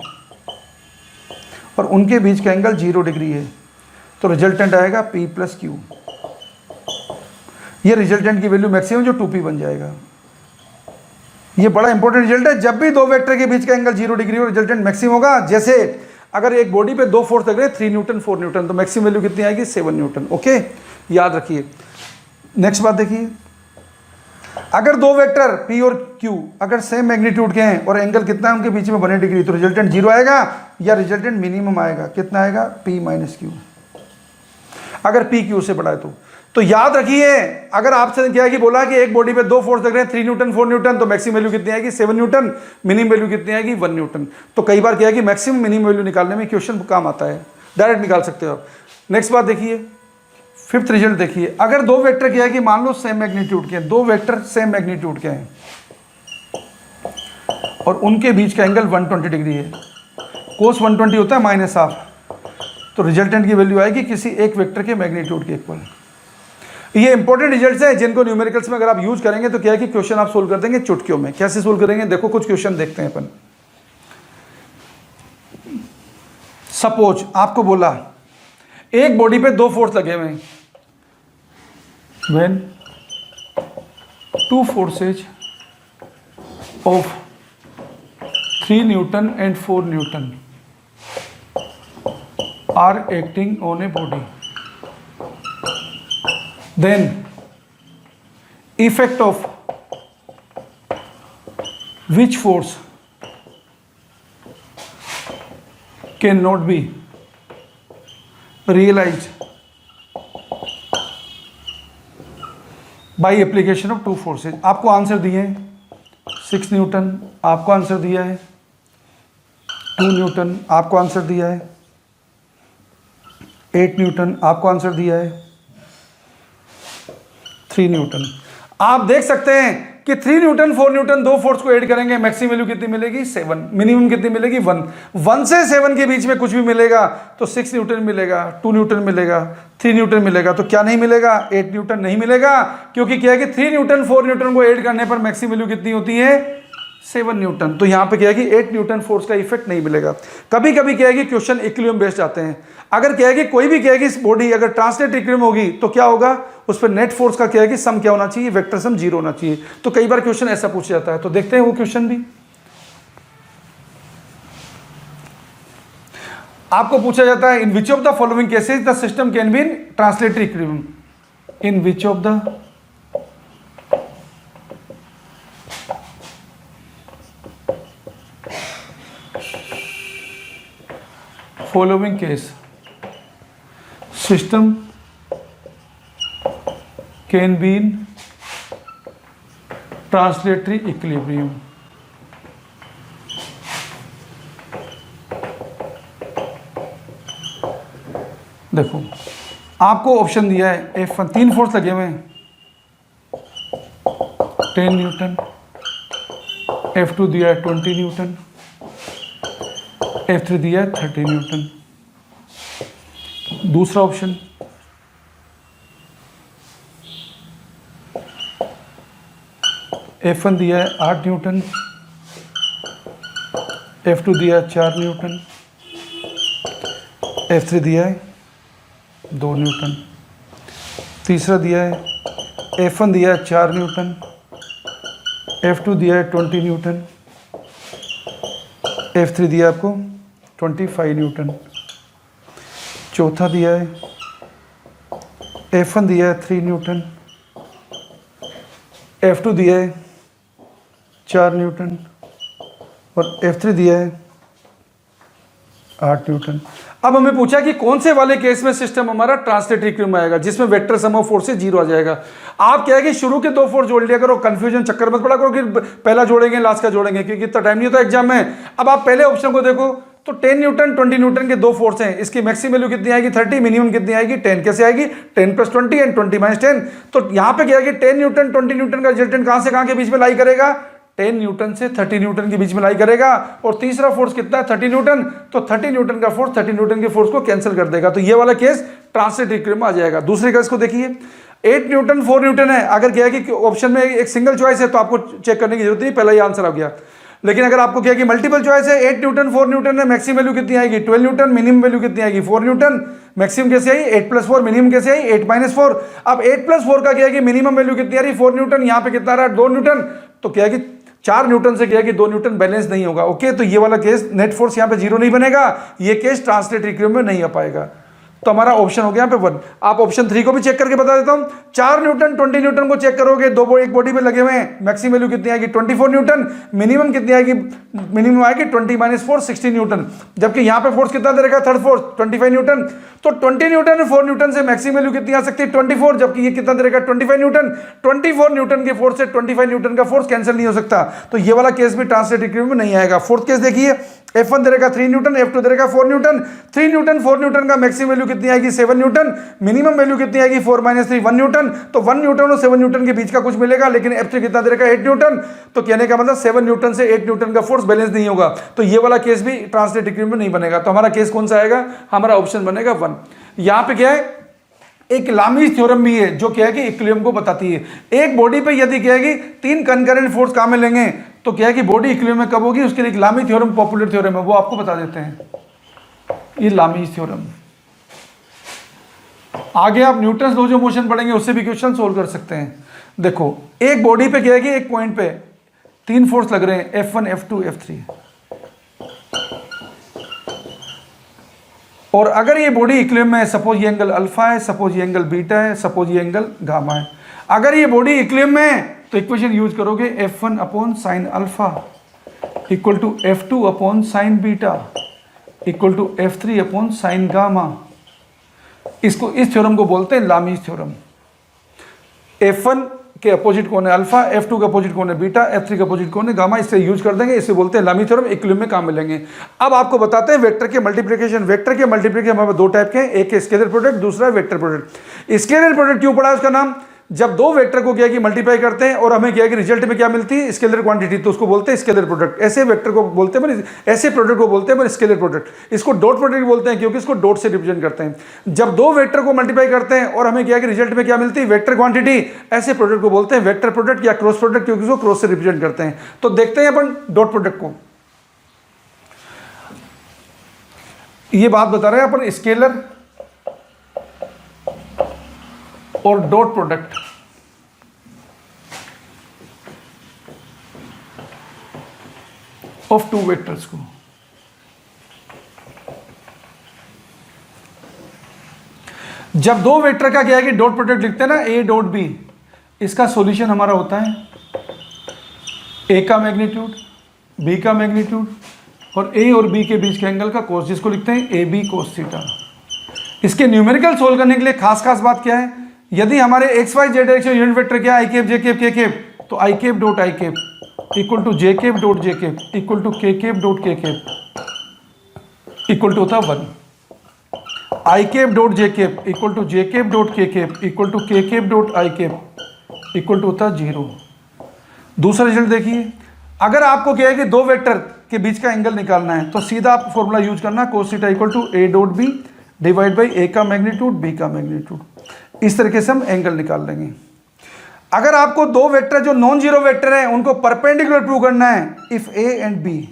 और उनके बीच का एंगल 0 डिग्री है, तो रिजल्टेंट आएगा P प्लस Q। ये रिजल्टेंट की वैल्यू मैक्सिमम जो 2P बन जाएगा। ये बड़ा इंपॉर्टेंट रिजल्ट है। जब भी दो वेक्टर के बीच का एंगल 0 डिग्री और रिजल्टेंट मैक्सिमम होगा, जैसे अगर एक बॉडी पे 2 फोर्स लग रहे हैं, 3 न्यूटन 4 न्यूटन, तो मैक्सिमम वैल्यू कितनी आएगी, 7 न्यूटन। ओके, याद रखिए। नेक्स्ट बात देखिए, अगर दो वेक्टर P और Q अगर सेम मैग्नीट्यूड के हैं और एंगल कितना है उनके बीच में 1 डिग्री, तो रिजल्टेंट 0 आएगा या रिजल्टेंट मिनिमम आएगा। कितना आएगा, P माइनस Q। अगर P Q से बड़ा है तो तो याद रखिए, अगर आपसे क्या है कि बोला कि एक बॉडी पे दो फोर्स लग रहे हैं 3 न्यूटन 4 न्यूटन, तो मैक्सिमम वैल्यू कितनी आएगी 7 न्यूटन, मिनिमम वैल्यू कितनी आएगी 1 न्यूटन। तो कई बार क्या है कि मैक्सिमम मिनिमम वैल्यू निकालने में क्वेश्चन काम आता है, डायरेक्ट निकाल सकते हो आप। नेक्स्ट बात देखिए, फिफ्थ रिजल्ट देखिए, अगर दो वेक्टर क्या है कि मान लो सेम मैग्नीट्यूड के हैं, दो वेक्टर सेम मैग्नीट्यूड के हैं और उनके बीच का एंगल 120 डिग्री है, कोस 120 होता है -1/2, तो रिजल्टेंट की वैल्यू आएगी किसी एक वेक्टर के मैग्नीट्यूड के इक्वल। ये इंपॉर्टेंट रिजल्ट्स हैं जिनको न्यूमेरिकल्स में अगर आप यूज करेंगे तो क्या है कि क्वेश्चन आप सोल्व कर देंगे चुटकियों में। कैसे सोल्व करेंगे, देखो कुछ क्वेश्चन देखते हैं अपन। सपोज आपको बोला एक बॉडी पे दो फोर्स लगे हुए हैं, when two forces of 3 Newton and 4 Newton are acting on a body, then effect of which force cannot be realized by application of two forces। आपको आंसर दिए हैं 6 न्यूटन, आपको आंसर दिया है 2 न्यूटन, आपको आंसर दिया है 8 न्यूटन, आपको आंसर दिया है 3 न्यूटन। आप देख सकते हैं कि 3 न्यूटन 4 न्यूटन दो फोर्स को ऐड करेंगे, मैक्सिमम वैल्यू कितनी मिलेगी 7, मिनिमम कितनी मिलेगी 1। 1 से 7 के बीच में कुछ भी मिलेगा तो 6 न्यूटन मिलेगा, 2 न्यूटन मिलेगा, 3 न्यूटन मिलेगा, तो क्या नहीं मिलेगा 8 न्यूटन नहीं मिलेगा, क्योंकि क्या है कि 3 न्यूटन 4 न्यूटन को ऐड करने पर मैक्सिमम वैल्यू कितनी होती है 7 न्यूटन। तो यहां पे क्या है कि 8 न्यूटन फोर्स का इफेक्ट नहीं मिलेगा। कभी कभी क्या है कि क्वेश्चन इक्विलिब्रियम बेस्ड आते हैं, अगर क्या है कि कोई भी क्या है कि इस बॉडी अगर ट्रांसलेट इक्विलिब्रियम होगी तो क्या होगा, उस पर नेट फोर्स का क्या है कि सम क्या होना चाहिए, वेक्टर सम 0 होना चाहिए। तो कई बार क्वेश्चन ऐसा पूछा जाता है, तो देखते हैं वो क्वेश्चन भी। आपको पूछा जाता है in which of the following cases the system can be in translatory equilibrium, in which of the following case system can be in translatory equilibrium। देखो आपको ऑप्शन दिया है F1 3 फोर्स लगे हुए हैं 10 न्यूटन, F2 दिया है 20 न्यूटन, F3 दिया है 30 न्यूटन। दूसरा ऑप्शन F1 दिया है 8 न्यूटन, F2 दिया है 4 न्यूटन, F3 दिया है 2 न्यूटन। तीसरा दिया है F1 दिया है 4 न्यूटन, F2 दिया है 20 न्यूटन, F3 दिया आपको 25 न्यूटन। चौथा दिया है F1 दिया है 3 न्यूटन, F2 दिया है 4 न्यूटन और F3 दिया है 8 न्यूटन। अब हमें पूछा कि कौन से वाले केस में सिस्टम हमारा ट्रांसलेटरी इक्विलिब्रियम में आएगा, जिसमें वेक्टर सम ऑफ फोर्सेस 0 आ जाएगा। आप क्या है कि शुरू के दो फोर्स जोड़ लिया करो, कंफ्यूजन चक्कर मत पड़ा करो कि पहला जोड़ेंगे लास्ट का जोड़ेंगे, क्योंकि इतना टाइम नहीं होता एग्जाम में। अब आप पहले ऑप्शन को देखो तो 10 न्यूटन 20 न्यूटन के दो फोर्स हैं, इसकी मैक्सिमम वैल्यू कितनी आएगी 30, मिनिमम कितनी आएगी 10। कैसे आएगी 10 + 20 एंड 20 - 10। तो यहाँ पे क्या है कि 10 न्यूटन 20 न्यूटन का रिजल्टेंट कहाँ से कहाँ के बीच में लाई करेगा, 10 न्यूटन से 30 न्यूटन के बीच में लाई करेगा। और तीसरा फोर्स कितना है 30 न्यूटन, तो 30 न्यूटन का फोर्स 30 न्यूटन के फोर्स को कैंसिल कर देगा। तो ये वाला केस ट्रांसलेटरी इक्विलिब्रियम में आ जाएगा। दूसरे केस को देखिए 8 न्यूटन 4 न्यूटन है, अगर क्या है कि ऑप्शन में एक सिंगल चॉइस है तो आपको चेक करने की जरूरत नहीं, पहला ही आंसर आ गया। लेकिन अगर आपको क्या है कि मल्टीपल चॉइस है, 8 न्यूटन 4 न्यूटन है, मैक्सिमम वैल्यू कितनी आएगी 12 न्यूटन, मिनिमम वैल्यू कितनी आएगी 4 न्यूटन। मैक्सिमम कैसे आई 8 + 4, मिनिमम कैसे आई 8 - 4। अब 8 + 4 का क्या है कि मिनिमम वैल्यू कितनी आ रही 4 न्यूटन, यहाँ पे कितना आ रहा है 2 न्यूटन। तो क्या है कि 4 न्यूटन से क्या है कि 2 न्यूटन बैलेंस नहीं होगा। ओके, तो ये वाला केस नेट फोर्स यहाँ पे 0 नहीं बनेगा, ये केस ट्रांसलेटरी इक्विलिब्रियम में नहीं आ पाएगा। तो हमारा ऑप्शन हो गया यहाँ पे 1। आप ऑप्शन 3 को भी चेक करके बता देता हूँ। 4 न्यूटन 20 न्यूटन को चेक करोगे, एक बॉडी पे लगे हुए हैं, मैक्सिमम वैल्यू कितनी आएगी 24 न्यूटन, मिनिमम कितनी आएगी, मिनिमम आएगी 20 - 4 16 न्यूटन। जबकि यहाँ पे फोर्स कितना दे रखा है, थर्ड फोर्स 25 न्यूटन, तो 20 न्यूटन 4 न्यूटन से मैक्सिमम वैल्यू कितनी आ सकती है 24, जबकि ये कितना दे रखा है 25 न्यूटन। 24 न्यूटन के फोर्स से 25 न्यूटन का फोर्स कैंसिल नहीं हो सकता, तो ये वाला केस भी ट्रांसलेट इक्विलिब्रियम में नहीं आएगा। फोर्थ केस देखिए, F1 दे रखा 3 न्यूटन, F2 दे रखा 4 न्यूटन। 3 न्यूटन 4 न्यूटन का मैक्सिमम वैल्यू कितनी आएगी 7 न्यूटन, मिनिमम वैल्यू कितनी आएगी 4 - 3 1 न्यूटन। तो 1 न्यूटन और 7 न्यूटन के बीच का कुछ मिलेगा, लेकिन F3 कितना दे रखा 8 न्यूटन, तो कहने का मतलब 7 न्यूटन से 8 न्यूटन का फोर्स बैलेंस नहीं होगा, तो ये वाला केस भी ट्रांसलेट इक्विलिब्रियम में नहीं बनेगा। तो हमारा केस कौन सा आएगा, हमारा ऑप्शन बनेगा 1। यहां पे क्या है, एक लामीज थ्योरम भी है जो क्या है कि इक्विलिब्रियम को बताती है। एक बॉडी पे यदि क्या है कि 3 कंकरेंट फोर्स काम में लेंगे तो क्या है कि बॉडी इक्विलिब्रियम में कब होगी, उसके लिए एक लामी थ्योरम पॉपुलर थ्योरम है, वो आपको बता देते हैं, ये लामीज थ्योरम। आगे आप न्यूटन्स लॉज ऑफ मोशन पढ़ेंगे, उससे भी क्वेश्चन सोल्व कर सकते हैं। देखो एक बॉडी पे क्या है कि एक पॉइंट पे 3 फोर्स लग रहे हैं, F1 F2 F3, और अगर ये बॉडी इक्विलिब्रियम में है, सपोज ये एंगल अल्फा है, सपोज ये एंगल बीटा है, सपोज ये एंगल गामा है, अगर ये बॉडी इक्विलिब्रियम में है तो इक्वेशन यूज करोगे F1 upon sine alpha equal to F2 upon sine beta equal to F3 upon sine gamma. इसको, इस थ्योरम को बोलते हैं लामीज थ्योरम। F1 के अपोजिट कौन है अल्फा, F2 का अपोजिट कौन है बीटा, F3 का अपोजिट कौन है गामा, इससे यूज कर देंगे, इससे बोलते हैं लामीज थ्योरम, इक्विलिब्रियम में काम मिलेंगे। अब आपको बताते हैं वेक्टर के मल्टीप्लिकेशन। वेक्टर के मल्टीप्लिकेशन हमारे 2 टाइप के हैं, एक है स्केलर प्रोडक्ट, दूसरा है वेक्टर प्रोडक्ट। स्केलर प्रोडक्ट क्यों पड़ा है उसका नाम, जब 2 वेक्टर को क्या कि मल्टीप्लाई करते हैं और हमें क्या कि रिजल्ट में क्या मिलती है स्केलर क्वांटिटी, तो उसको बोलते हैं स्केलर प्रोडक्ट। ऐसे वेक्टर को बोलते हैं, ऐसे प्रोडक्ट को बोलते हैं स्केलर प्रोडक्ट। इसको डॉट प्रोडक्ट बोलते हैं क्योंकि इसको डॉट से रिप्रेजेंट करते हैं। जब 2 वेक्टर को मल्टीप्लाई करते हैं और हमें क्या कि रिजल्ट में क्या मिलती है वेक्टर क्वांटिटी, ऐसे प्रोडक्ट को बोलते हैं वेक्टर प्रोडक्ट या क्रॉस प्रोडक्ट, क्योंकि उसको क्रॉस से रिप्रेजेंट करते हैं। तो देखते हैं अपन डॉट प्रोडक्ट को। ये बात बता रहे हैं अपन स्केलर और डॉट प्रोडक्ट। ऑफ 2 वेक्टर्स को, जब 2 वेक्टर का क्या है कि डॉट प्रोडक्ट लिखते हैं ना, ए डॉट बी, इसका सॉल्यूशन हमारा होता है ए का मैग्नीट्यूड, बी का मैग्नीट्यूड और ए और बी के बीच के एंगल का कोस, जिसको लिखते हैं ए बी कोस थीटा। इसके न्यूमेरिकल सोल्व करने के लिए खास बात क्या है, यदि हमारे X Y Z direction unit vector क्या I cap J cap K cap, तो I cap dot I cap equal to J cap dot J cap equal to के cap dot K cap equal to होता 1। I cap dot J cap equal to J cap dot K cap equal to के cap dot I cap equal to होता 0। दूसरा result देखिए, अगर आपको क्या है कि 2 वेक्टर के बीच का एंगल निकालना है तो सीधा आप फॉर्मूला यूज करना cos theta equal to A dot B divide by A का मैग्नीट्यूड बी का मैग्नीट्यूड। इस तरीके से हम एंगल निकाल लेंगे। अगर आपको 2 वेक्टर जो नॉन जीरो वेक्टर हैं उनको परपेंडिकुलर प्रूव करना है, इफ ए एंड बी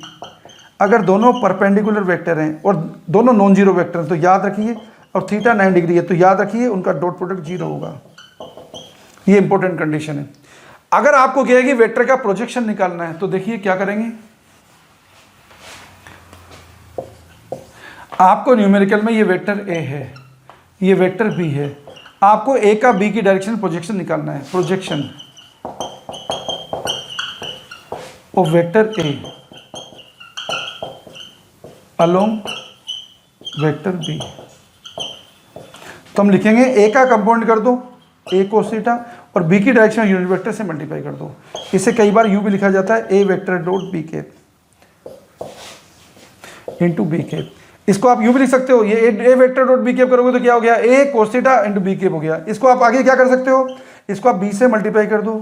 अगर दोनों परपेंडिकुलर वेक्टर हैं और दोनों नॉन जीरो वेक्टर हैं तो याद रखिए, और थीटा 9 डिग्री है तो याद रखिए उनका डॉट प्रोडक्ट 0 होगा। ये इंपॉर्टेंट कंडीशन है। अगर आपको क्या है कि वेक्टर का प्रोजेक्शन निकालना है तो देखिए क्या करेंगे, आपको न्यूमेरिकल में ये वेक्टर ए है, ये वेक्टर बी है, आपको ए का बी की डायरेक्शन प्रोजेक्शन निकालना है। Projection of vector a along vector b, तो हम लिखेंगे ए का कंपाउंड कर दो ए कोस थीटा और बी की डायरेक्शन यूनिट वेक्टर से मल्टीप्लाई कर दो। इसे कई बार यू भी लिखा जाता है A vector dot B cap into B cap. इसको आप यूं भी लिख सकते हो, ये A vector dot B cap करोगे तो क्या हो गया A cos theta into B cap हो गया। इसको आप आगे क्या कर सकते हो, इसको आप बी से मल्टीप्लाई कर दो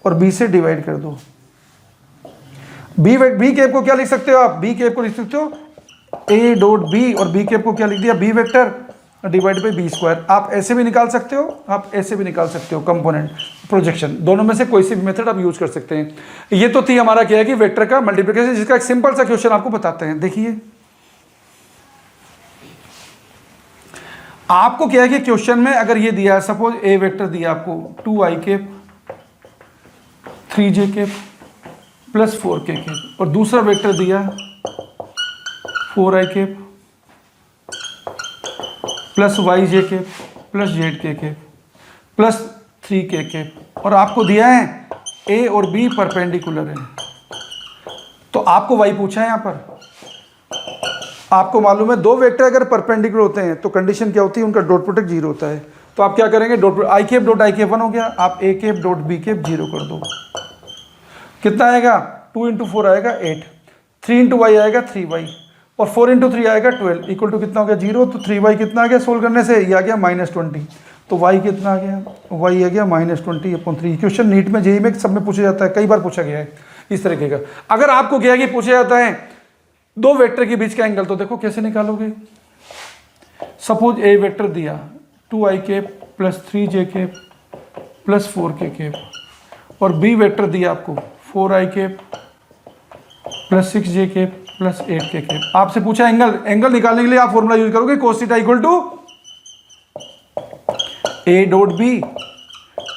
और बी से डिवाइड कर दो। बी कैप को क्या लिख सकते हो आप, बी कैप को लिख सकते हो ए डॉट बी और बी कैप को क्या लिख दिया b vector divide by b square. आप ऐसे भी निकाल सकते हो, आप ऐसे भी निकाल सकते हो कंपोनेंट प्रोजेक्शन, दोनों में से कोई सी भी मेथड आप यूज कर सकते हैं। ये तो थी हमारा क्या है कि वेक्टर का मल्टीप्लिकेशन, जिसका एक सिंपल सा क्वेश्चन आपको बताते हैं। देखिए आपको क्या है कि क्वेश्चन में अगर ये दिया है, सपोज ए वेक्टर दिया आपको 2i cap 3j cap plus 4k cap और दूसरा वेक्टर दिया 4i cap plus Y J के प्लस जेड के प्लस 3 के और आपको दिया है ए और बी परपेंडिकुलर है। तो आपको वाई पूछा है यहाँ पर। आपको मालूम है दो वेक्टर अगर परपेंडिकुलर होते हैं तो कंडीशन क्या होती है, उनका डॉट प्रोडक्ट जीरो होता है। तो आप क्या करेंगे, dot i cap dot i cap 1 हो गया, आप a cap dot b cap 0 कर दो। कितना आएगा, 2 इंटू 4 आएगा 8, 3 इंटू वाई आएगा 3y और 4 इंटू 3 आएगा 12 इक्वल टू कितना हो गया 0। तो 3y कितना आ गया सोल्व करने से, ये आ गया -20। तो y कितना आ गया, y आ गया -20/3। क्वेश्चन नीट में जेईई में सब में पूछा जाता है, कई बार पूछा गया है इस तरीके का। अगर आपको क्या कि पूछा जाता है दो वेक्टर के बीच का एंगल, तो देखो कैसे निकालोगे। सपोज ए वेक्टर दिया 2i cap plus 3j cap plus 4k cap और बी वेक्टर दिया आपको 4i cap plus 6j cap plus 8k cap. आपसे पूछा एंगल निकालने के लिए आप फॉर्मूला यूज करोगे cos theta equal to a dot B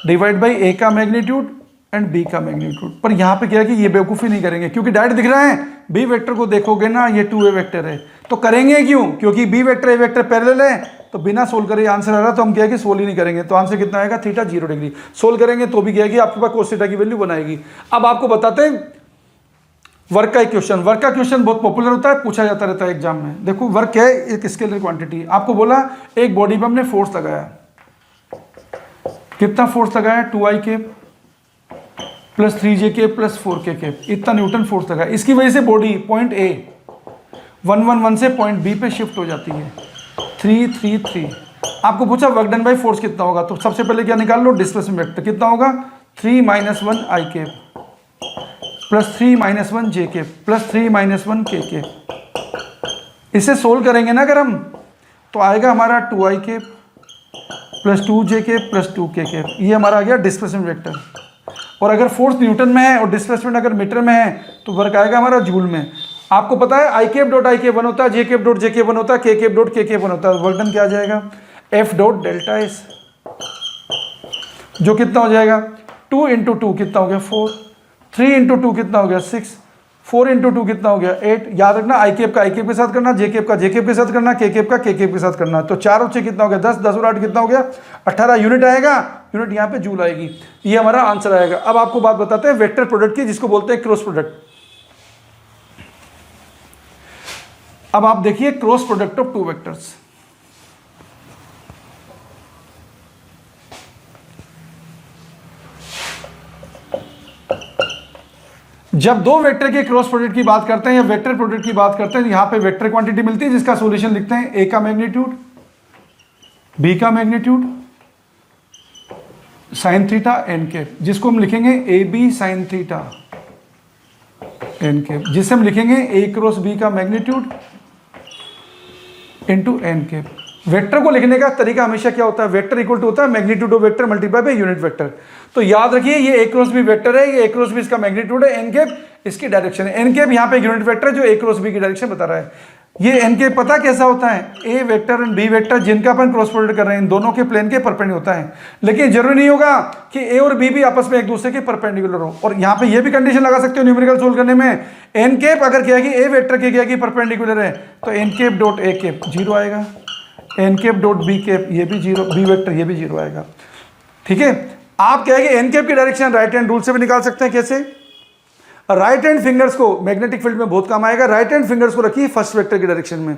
divide by a का मैग्नीट्यूड एंड b का मैग्नीट्यूड। पर यहां पे क्या है कि ये बेवकूफी नहीं करेंगे क्योंकि डायरेक्ट दिख रहा है। b वेक्टर को देखोगे ना, ये 2a वेक्टर है, तो करेंगे क्यों, क्योंकि b vector a vector parallel है। तो बिना सोल्व करे आंसर आ रहा, तो हम क्या है कि सोल्व ही नहीं करेंगे। तो आंसर कितना आएगा, थीटा 0 डिग्री। सोल्व करेंगे तो भी क्या है कि आपके पास cos थीटा की वैल्यू बनाएगी। अब आपको बताते हैं वर्क का एक क्वेश्चन। वर्क का क्वेश्चन बहुत पॉपुलर होता है, पूछा जाता रहता है एग्जाम में। देखो वर्क क्या है, एक स्केलर क्वांटिटी। आपको बोला एक बॉडी पे हमने फोर्स लगाया, कितना फोर्स लगाया, 2i cap plus 3j cap plus 4k cap, इतना न्यूटन फोर्स लगाया। इसकी वजह से बॉडी पॉइंट ए 111 से पॉइंट बी पे शिफ्ट हो जाती है 333। आपको पूछा वर्क डन बाय फोर्स कितना होगा, तो सबसे पहले क्या निकाल लो, डिस्प्लेसमेंट वेक्टर कितना होगा, 3 - 1i cap plus 3 - 1j cap plus 3 - 1k cap. इसे सोल्व करेंगे ना अगर हम, तो आएगा हमारा 2i cap plus 2j cap plus 2k cap. ये हमारा आ गया डिस्प्लेसमेंट वेक्टर। और अगर फोर्स न्यूटन में है और डिस्प्लेसमेंट अगर मीटर में है तो वर्क आएगा हमारा जूल में। आपको पता है i cap dot i cap 1 होता है, j cap dot j cap 1 होता है, के केप डॉट के केप 1 होता है। वर्क डन क्या आ जाएगा, एफ डॉट डेल्टा एस, जो कितना हो जाएगा 2 इंटू 2 कितना हो गया 4, 3 इंटू 2 कितना हो गया 6, 4 इंटू 2 कितना हो गया 8। याद रखना आई केप का आई केप के साथ करना, जे केप का जे केप के साथ करना, के केप का के केप के साथ करना। तो 4 और 6 कितना हो गया 10, 10 और 8 कितना हो गया 18 यूनिट आएगा। यूनिट यहाँ पे जूल आएगी। ये हमारा आंसर आएगा। अब आपको बात बताते हैं वेक्टर प्रोडक्ट की, जिसको बोलते हैं क्रॉस प्रोडक्ट। अब आप देखिए cross product of two vectors. जब दो वेक्टर के क्रॉस प्रोडक्ट की बात करते हैं या वेक्टर प्रोडक्ट की बात करते हैं, यहां पे वेक्टर क्वांटिटी मिलती है जिसका सॉल्यूशन लिखते हैं ए का मैग्नीट्यूड, बी का magnitude, sine theta n cap, जिसको हम लिखेंगे a b sine theta n cap, जिसे हम लिखेंगे ए क्रॉस बी का magnitude into n cap. Vector को लिखने का तरीका हमेशा क्या होता है, वेक्टर इक्वल टू होता है magnitude of vector multiply by unit vector. तो याद रखिए ये ए क्रॉस बी वेक्टर है, ये ए क्रॉस बी इसका मैग्नीट्यूड है, एन कैप इसकी डायरेक्शन है। एन कैप यहाँ पे यूनिट वेक्टर है जो ए क्रॉस बी की डायरेक्शन बता रहा है। ये एन कैप पता कैसा होता है, A vector and B vector जिनका अपन क्रॉस प्रोडक्ट कर रहे हैं इन दोनों के प्लेन के परपेंडिकुलर होता है। लेकिन जरूरी नहीं होगा कि ए और बी भी आपस में एक दूसरे के परपेंडिकुलर हो। और यहाँ पे ये भी कंडीशन लगा सकते हो न्यूमेरिकल सोल्व करने में, एन कैप अगर क्या है ए वेक्टर के क्या परपेंडिकुलर है तो n cap dot a cap 0 आएगा, n cap dot B cap ये भी 0, बी वेक्टर ये भी 0 आएगा। ठीक है, आप क्या है कि एन कैप की डायरेक्शन राइट हैंड रूल से भी निकाल सकते हैं। कैसे, राइट हैंड फिंगर्स को मैग्नेटिक फील्ड में बहुत काम आएगा। राइट हैंड फिंगर्स को रखिए फर्स्ट वेक्टर की डायरेक्शन में।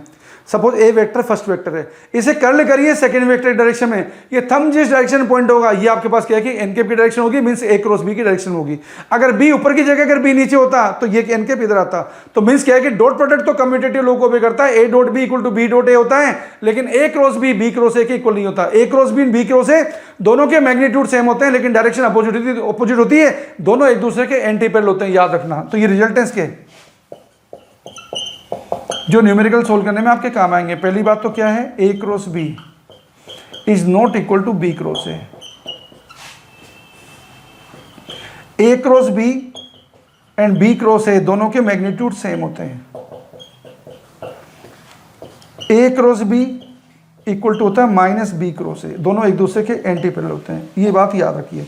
सपोज ए वेक्टर फर्स्ट वेक्टर है, इसे कर्ल करिए सेकंड वेक्टर की डायरेक्शन में। ये थंब जिस डायरेक्शन में पॉइंट होगा ये आपके पास क्या है कि एन कैप की डायरेक्शन होगी, मींस ए क्रॉस बी की डायरेक्शन होगी। अगर बी ऊपर की जगह अगर बी नीचे होता तो ये एन कैप इधर आता। तो मींस क्या है कि डॉट प्रोडक्ट तो कम्यूटेटिव लोग को भी करता है, a dot b equal to b dot a होता है, लेकिन a cross b cross a के इक्वल नहीं होता। ए क्रॉस बी क्रॉस ए दोनों के मैग्नीट्यूड सेम होते हैं लेकिन डायरेक्शन अपोजिट होती है, दोनों एक दूसरे के एंटी पैरेलल होते हैं, याद रखना। तो ये रिजल्टेंस के जो न्यूमेरिकल सोल्व करने में आपके काम आएंगे। पहली बात तो क्या है, A cross B is not equal to B cross A. A cross B and B cross ए दोनों के मैग्नीट्यूड सेम होते हैं। A cross B equal to होता है माइनस बी क्रॉस ए, दोनों एक दूसरे के एंटी पैरेलल होते हैं। ये बात याद रखिए।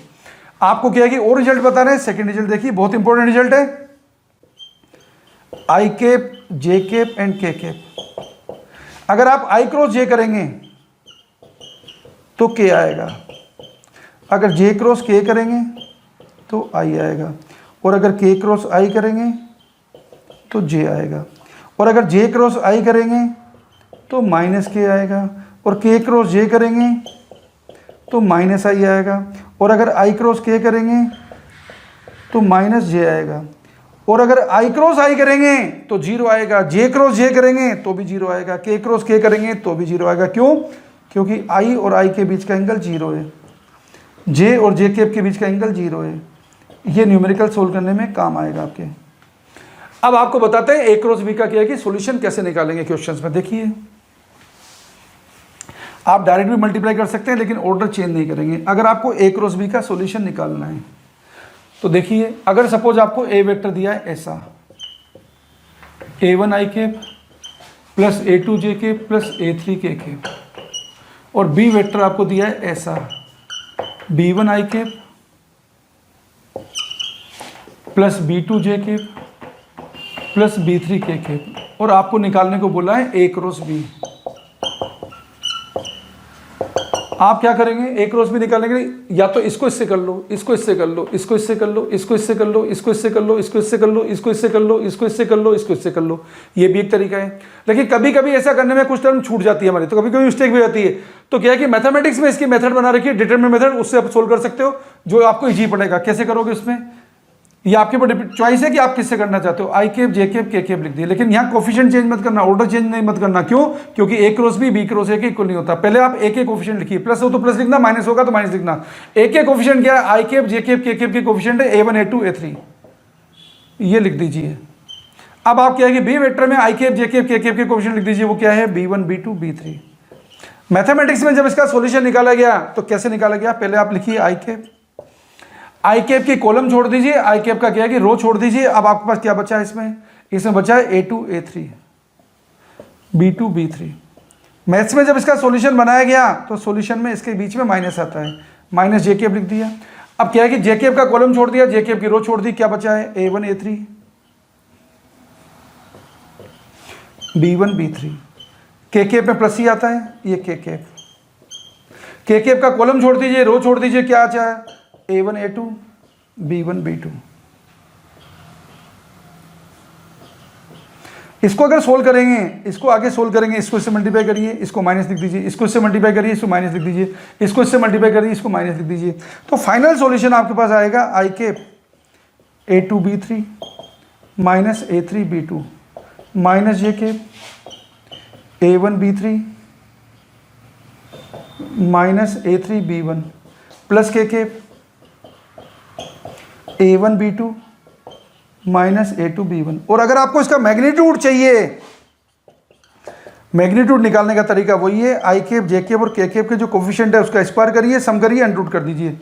आपको क्या है कि और रिजल्ट बता रहे हैं, सेकंड रिजल्ट देखिए, बहुत इंपॉर्टेंट रिजल्ट है। I cap J cap and के केप, अगर आप आई क्रॉस जे करेंगे तो के आएगा। अगर जे क्रॉस के करेंगे तो आई आएगा, और अगर के क्रॉस आई करेंगे तो जे आएगा, और अगर जे क्रॉस आई करेंगे तो माइनस के आएगा, और के क्रॉस जे करेंगे तो माइनस आई आएगा, और अगर आई क्रॉस के करेंगे तो माइनस जे आएगा, और अगर आई क्रॉस आई करेंगे तो जीरो आएगा, जे क्रॉस जे करेंगे तो भी जीरो आएगा, के क्रॉस के करेंगे तो भी जीरो आएगा। क्यों? क्योंकि आई और आई के बीच का एंगल जीरो है, जे और जे कैप के बीच का एंगल जीरो है। ये न्यूमेरिकल सोल्व करने में काम आएगा आपके। अब आपको बताते हैं ए क्रॉस बी का क्या है कि सॉल्यूशन कैसे निकालेंगे क्वेश्चंस में। देखिए, आप डायरेक्ट भी मल्टीप्लाई कर सकते हैं लेकिन ऑर्डर चेंज नहीं करेंगे। अगर आपको ए क्रॉस बी का सॉल्यूशन निकालना है तो देखिए, अगर सपोज आपको ए वेक्टर दिया है ऐसा, a1 आई कैप प्लस a2 जे कैप प्लस a3 के कैप, और बी वेक्टर आपको दिया है ऐसा, b1 आई कैप प्लस b2 जे कैप प्लस b3 के कैप, और आपको निकालने को बोला है ए क्रॉस बी। आप क्या करेंगे? ए क्रॉस बी निकालने के लिए या तो इसको इससे कर लो, इसको इससे कर लो, इसको इससे कर लो, इसको इससे कर लो, इसको इससे कर लो, इसको इससे कर लो, इसको इससे कर लो, इसको इससे कर लो, इसको इससे कर लो। ये भी एक तरीका है, लेकिन कभी कभी ऐसा करने में कुछ टर्म छूट जाती है हमारी, तो कभी कभी मिस्टेक भी आती है। तो क्या है कि मैथमेटिक्स में इसकी मेथड बना रखी है, डिटरमिनेंट मेथड, उससे आप सोल्व कर सकते हो, जो आपको इजी पड़ेगा। कैसे करोगे उसमें, ये आपके ऊपर चॉइस है कि आप किससे करना चाहते हो। आई cap, J cap, K cap लिख दिए, लेकिन यहाँ कोफिशिएंट चेंज मत करना, ऑर्डर चेंज नहीं मत करना। क्यों? क्योंकि ए क्रॉस बी क्रॉस ए के इक्वल नहीं होता। पहले आप ए के कोफिशिएंट लिखिए, प्लस हो तो प्लस लिखना, माइनस होगा तो माइनस लिखना। ए के कोफिशिएंट क्या है? आई cap, J cap, K cap के कोफिशिएंट है a1 a2 a3, ये लिख दीजिए। अब आप क्या है कि बी वेक्टर में आई cap, J cap, K cap के कोफिशिएंट लिख दीजिए, वो क्या है? b1 b2 b3। मैथमेटिक्स में जब इसका सोल्यूशन निकाला गया तो कैसे निकाला गया? पहले आप लिखिए आई कैप, आई कैप की कॉलम छोड़ दीजिए, आई कैप का क्या है कि रो छोड़ दीजिए। अब आपके पास क्या बचा है इसमें बचा है a2 a3 b2 b3। Maths में जब इसका सॉल्यूशन बनाया गया तो सॉल्यूशन में इसके बीच में माइनस आता है, माइनस जे कैप लिख दिया। अब क्या है कि जे कैप का कॉलम छोड़ दिया, जे कैप की रो छोड़ दी, क्या बचा है? a1 a3 b1 b3। के कैप में प्लस ही आता है, ये के कैप का कॉलम छोड़ दीजिए, रो छोड़ दीजिए, क्या आता है? a1 a2 b1 b2। इसको अगर सोल्व करेंगे, इसको आगे सोल्व करेंगे, इसको इससे मल्टीप्लाई करिए, इसको माइनस लिख दीजिए, इसको इससे मल्टीप्लाई करिए, इसको माइनस लिख दीजिए, इसको इससे मल्टीप्लाई करिए, इसको माइनस लिख दीजिए। तो फाइनल सॉल्यूशन आपके पास आएगा I cap a2 b3 minus a3 b2 minus J cap a1 b3 minus a3 b1 plus K cap a1 b2 minus a2 b1। और अगर आपको इसका मैग्नीट्यूड चाहिए, मैग्नीट्यूड निकालने का तरीका वही है, आई कैप, जे कैप और के कैप के जो कोफिशिएंट है उसका स्क्वायर करिए, सम करिए, अंडर कर दीजिए।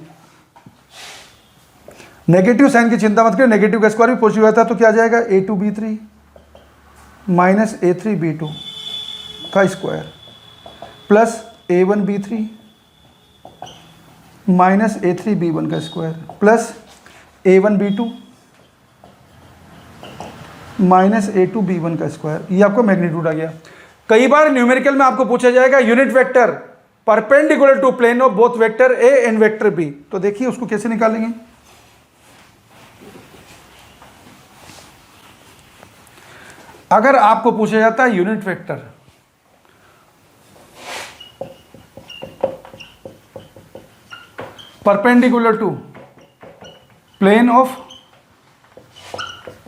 नेगेटिव साइन की चिंता मत करिए, नेगेटिव का स्क्वायर भी पॉजिटिव आता है तो क्या आ जाएगा? a2 b3 minus a3 b2 का square plus a1 b3 minus a3 b1 का square plus a1 b2 minus a2 b1 का स्क्वायर। ये आपको मैग्नीट्यूड आ गया। कई बार न्यूमेरिकल में आपको पूछा जाएगा unit vector perpendicular to plane of both vector A and vector b, तो देखिए उसको कैसे निकालेंगे। अगर आपको पूछा जाता है unit vector perpendicular to plane of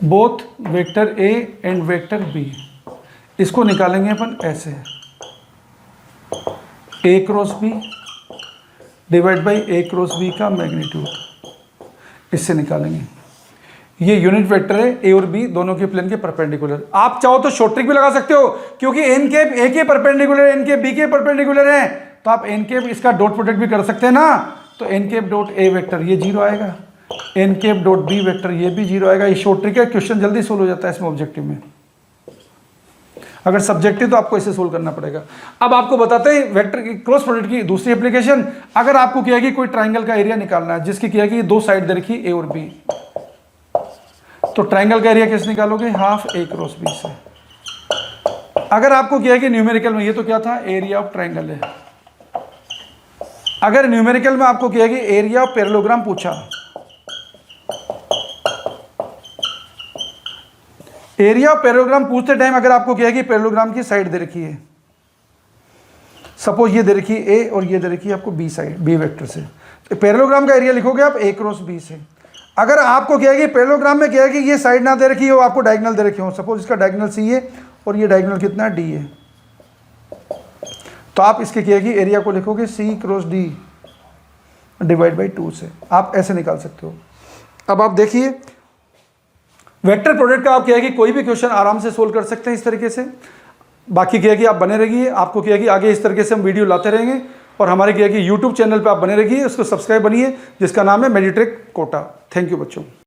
both vector A and vector B, इसको निकालेंगे अपन ऐसे, A cross B divide by A cross B का मैग्नीट्यूड, इससे निकालेंगे। ये यूनिट वेक्टर है, ए और बी दोनों के प्लेन के परपेंडिकुलर। आप चाहो तो शॉर्ट ट्रिक भी लगा सकते हो, क्योंकि एन कैप ए के परपेंडिकुलर, एन कैप बी के परपेंडिकुलर है, तो आप एन कैप इसका डॉट प्रोडक्ट भी कर सकते हैं ना। तो n cap dot a vector ये जीरो आएगा, n cap dot b vector ये भी जीरो आएगा। ये शॉर्ट ट्रिक है, क्वेश्चन जल्दी सोल्व हो जाता है इसमें ऑब्जेक्टिव में। अगर सब्जेक्टिव तो आपको इसे सोल्व करना पड़ेगा। अब आपको बताते हैं वेक्टर की क्रॉस प्रोडक्ट की दूसरी एप्लीकेशन। अगर आपको किया कि कोई ट्राइंगल का एरिया निकालना है जिसकी किया कि दो साइड दे रखी ए और बी, तो ट्राइंगल का एरिया कैसे निकालोगे? हाफ ए क्रॉस बी से। अगर आपको किया कि न्यूमेरिकल में ये तो क्या था? एरिया ऑफ ट्राइंगल है, अगर न्यूमेरिकल में आपको क्या है कि एरिया ऑफ पैरेललोग्राम पूछा, एरिया ऑफ पैरेललोग्राम पूछते टाइम अगर आपको क्या है कि पैरेललोग्राम की साइड दे रखी है, सपोज ये दे रखी है ए और ये दे रखी है आपको बी साइड, बी वेक्टर से, तो पैरेललोग्राम का एरिया लिखोगे आप ए क्रॉस बी से। अगर आपको क्या है कि पैरेललोग्राम में क्या है कि ये साइड ना दे रखी हो, आपको डायगोनल दे रखे हो, सपोज इसका डायगोनल सी है और ये डायगोनल कितना है डी है, तो आप इसके क्या है कि एरिया को लिखोगे सी क्रॉस डी डिवाइड बाई 2 से, आप ऐसे निकाल सकते हो। अब आप देखिए वेक्टर प्रोडक्ट का आप क्या है कि कोई भी क्वेश्चन आराम से सोल्व कर सकते हैं इस तरीके से। बाकी क्या है कि आप बने रहिए, आपको क्या है कि आगे इस तरीके से हम वीडियो लाते रहेंगे, और हमारे क्या है कि यूट्यूब चैनल पे आप बने रहिए, उसको सब्सक्राइब बनिए जिसका नाम है मेडिट्रिक कोटा। थैंक यू बच्चों।